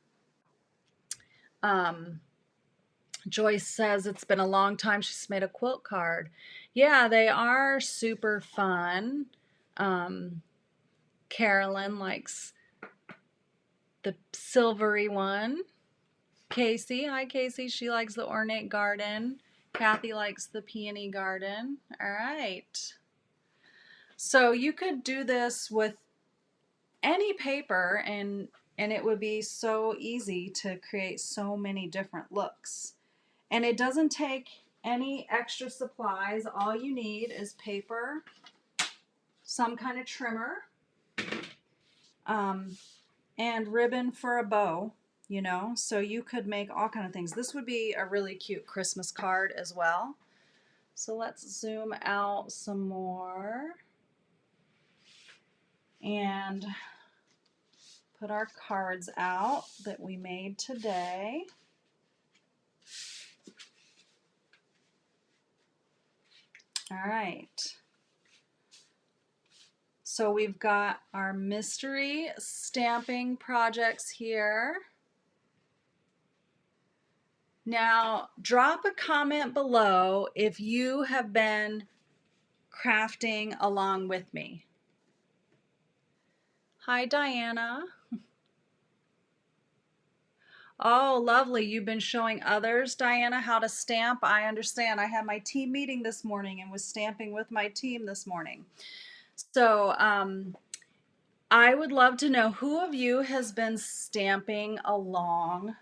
Speaker 1: Joyce says it's been a long time she's made a quilt card. Yeah, they are super fun. Carolyn likes the silvery one. Casey, hi Casey, she likes the Ornate Garden. Kathy likes the Peony Garden. All right. So you could do this with any paper and it would be so easy to create so many different looks. And it doesn't take any extra supplies. All you need is paper, some kind of trimmer, and ribbon for a bow, you know, so you could make all kind of things. This would be a really cute Christmas card as well. So let's zoom out some more. And put our cards out that we made today. All right. So we've got our mystery stamping projects here. Now, drop a comment below if you have been crafting along with me. Hi, Diana. Oh, lovely. You've been showing others, Diana, how to stamp. I understand. I had my team meeting this morning and was stamping with my team this morning. So I would love to know who of you has been stamping along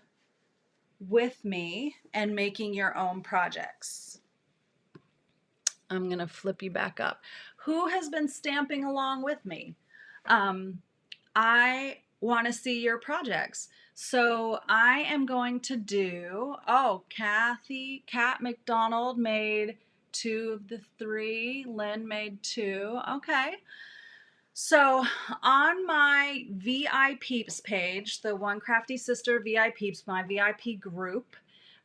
Speaker 1: with me and making your own projects. I'm going to flip you back up. Who has been stamping along with me? I want to see your projects. So I am going to do, oh, Kat McDonald made 2 of the 3. Lynn made 2. Okay. So on my VI Peeps page, the One Crafty Sister VI Peeps, my VIP group,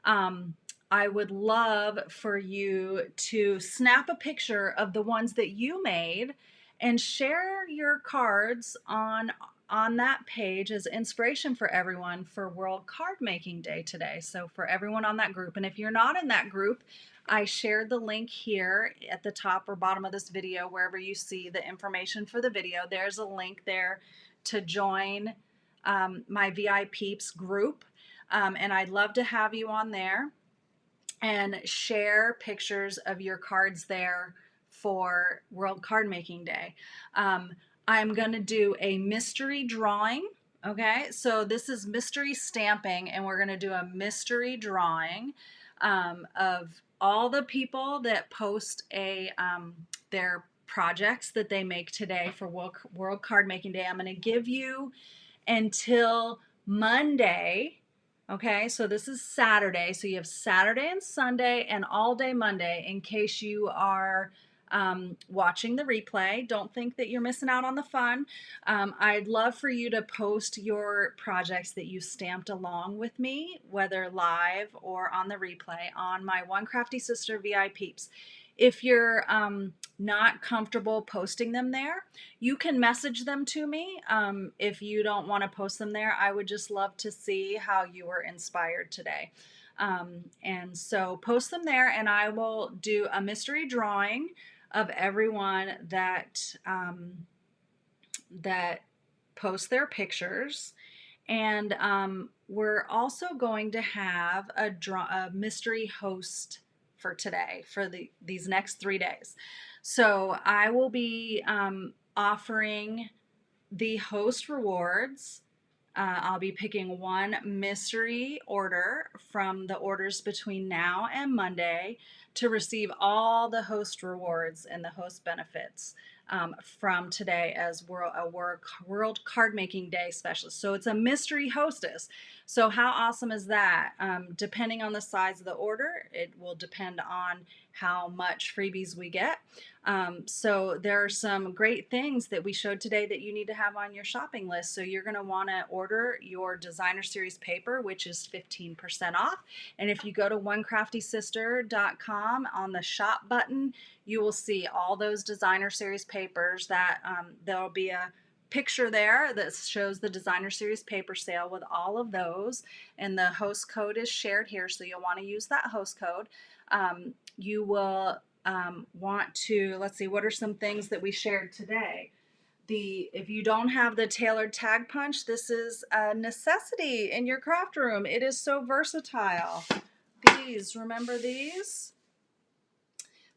Speaker 1: I would love for you to snap a picture of the ones that you made and share your cards on that page as inspiration for everyone for World Card Making Day today. So for everyone on that group, and if you're not in that group, I shared the link here at the top or bottom of this video, wherever you see the information for the video. There's a link there to join my VI Peeps group, and I'd love to have you on there and share pictures of your cards there for World Card Making Day. I'm going to do a mystery drawing. Okay, so this is mystery stamping, and we're going to do a mystery drawing of all the people that post their projects that they make today for World Card Making Day. I'm going to give you until Monday. Okay, so this is Saturday. So you have Saturday and Sunday and all day Monday in case you are watching the replay. Don't think that you're missing out on the fun. I'd love for you to post your projects that you stamped along with me, whether live or on the replay, on my One Crafty Sister VI Peeps. If you're not comfortable posting them there, you can message them to me. If you don't want to post them there, I would just love to see how you were inspired today. And so post them there, and I will do a mystery drawing of everyone that that posts their pictures. And we're also going to have a mystery host for today, for these next 3 days. So I will be offering the host rewards. I'll be picking one mystery order from the orders between now and Monday to receive all the host rewards and the host benefits from today as World Card Making Day specialist. So it's a mystery hostess. So how awesome is that? Depending on the size of the order, it will depend on how much freebies we get. So there are some great things that we showed today that you need to have on your shopping list. So you're going to want to order your designer series paper, which is 15% off. And if you go to onecraftysister.com, on the shop button, you will see all those designer series papers. That there'll be a picture there that shows the designer series paper sale with all of those, and the host code is shared here, so you'll want to use that host code. You will want to, let's see, what are some things that we shared today? If you don't have the tailored tag punch, this is a necessity in your craft room. It is so versatile. These, remember these?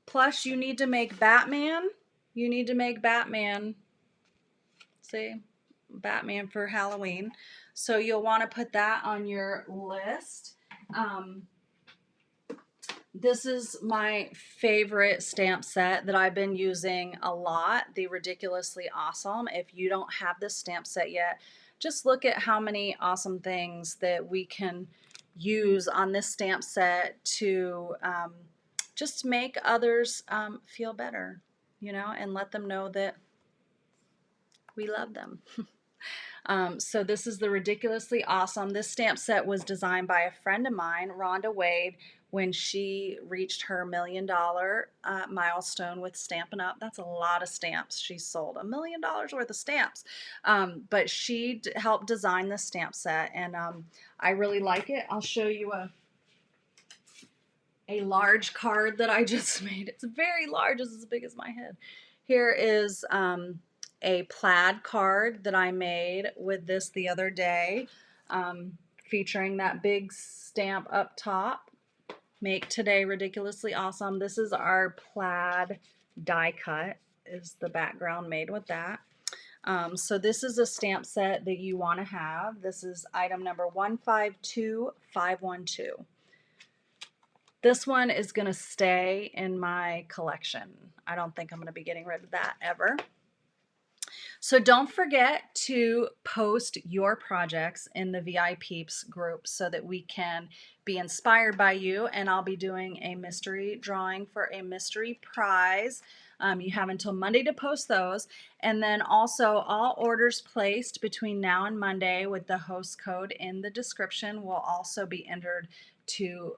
Speaker 1: Plus, you need to make Batman. You need to make Batman. See? Batman for Halloween. So you'll want to put that on your list. This is my favorite stamp set that I've been using a lot, the Ridiculously Awesome. If you don't have this stamp set yet, just look at how many awesome things that we can use on this stamp set to just make others feel better, and let them know that we love them. So this is the Ridiculously Awesome. This stamp set was designed by a friend of mine, Rhonda Wade, when she reached her $1 million milestone with Stampin' Up. That's a lot of stamps. She sold $1 million worth of stamps. But she helped design this stamp set, and I really like it. I'll show you a large card that I just made. It's very large. It's as big as my head. Here is a plaid card that I made with this the other day, featuring that big stamp up top. Make today ridiculously awesome. This is our plaid die cut, is the background made with that. So this is a stamp set that you want to have. This is item number 152512. This one is going to stay in my collection. I don't think I'm going to be getting rid of that ever. So don't forget to post your projects in the VI Peeps group so that we can be inspired by you, and I'll be doing a mystery drawing for a mystery prize. You have until Monday to post those, and then also all orders placed between now and Monday with the host code in the description will also be entered to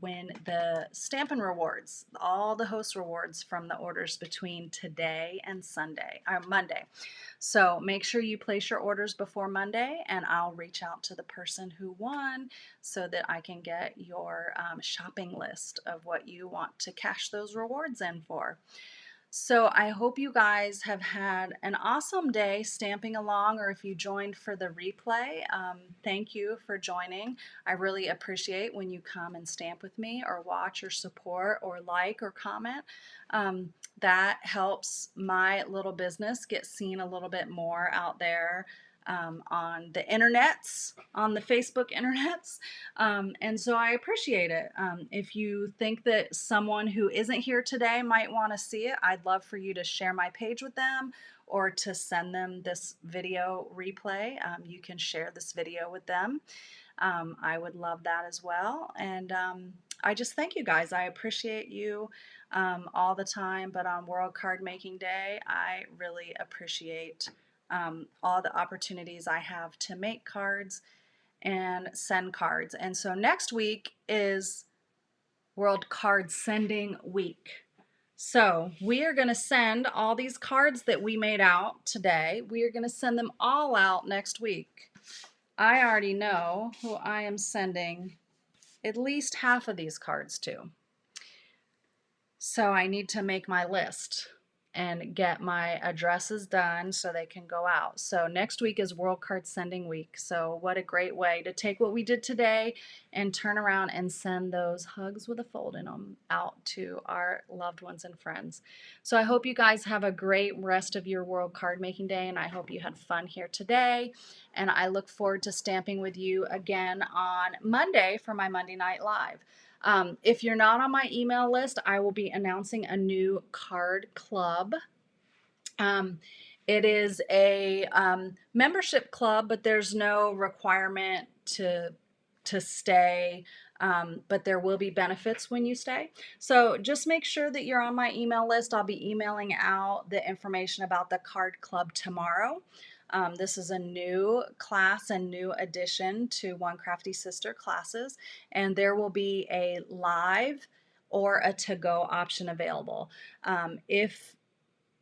Speaker 1: win the Stampin' Rewards, all the host rewards from the orders between today and Monday. So make sure you place your orders before Monday, and I'll reach out to the person who won so that I can get your shopping list of what you want to cash those rewards in for. So I hope you guys have had an awesome day stamping along, or if you joined for the replay, thank you for joining. I really appreciate when you come and stamp with me or watch or support or like or comment. That helps my little business get seen a little bit more out there on the internets, on the Facebook internets. And so I appreciate it. If you think that someone who isn't here today might want to see it, I'd love for you to share my page with them or to send them this video replay. You can share this video with them. I would love that as well. And I just thank you guys. I appreciate you all the time, but on World Card Making Day, I really appreciate all the opportunities I have to make cards and send cards. And so next week is World Card Sending Week. So we are going to send all these cards that we made out today. We are going to send them all out next week. I already know who I am sending at least half of these cards to. So I need to make my list and get my addresses done so they can go out. So next week is World Card Sending Week. So what a great way to take what we did today and turn around and send those hugs with a fold in them out to our loved ones and friends. So I hope you guys have a great rest of your World Card Making Day, and I hope you had fun here today. And I look forward to stamping with you again on Monday for my Monday Night Live. If you're not on my email list, I will be announcing a new card club. It is a membership club, but there's no requirement to stay, but there will be benefits when you stay. So just make sure that you're on my email list. I'll be emailing out the information about the card club tomorrow. This is a new class and new addition to One Crafty Sister classes, and there will be a live or a to-go option available. If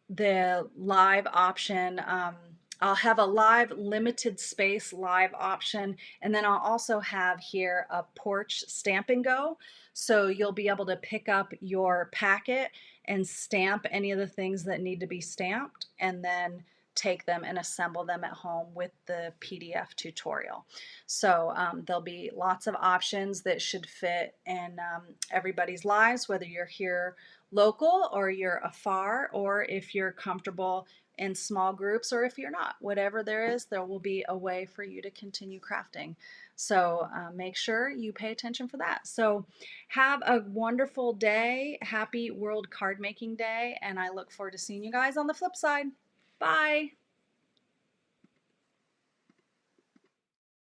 Speaker 1: the live option, I'll have a live limited space live option, and then I'll also have here a porch stamp and go. So you'll be able to pick up your packet and stamp any of the things that need to be stamped, and then take them and assemble them at home with the PDF tutorial. So there'll be lots of options that should fit in everybody's lives, whether you're here local or you're afar, or if you're comfortable in small groups, or if you're not. Whatever there is, there will be a way for you to continue crafting. So make sure you pay attention for that. So have a wonderful day. Happy World Card Making Day, and I look forward to seeing you guys on the flip side. Bye.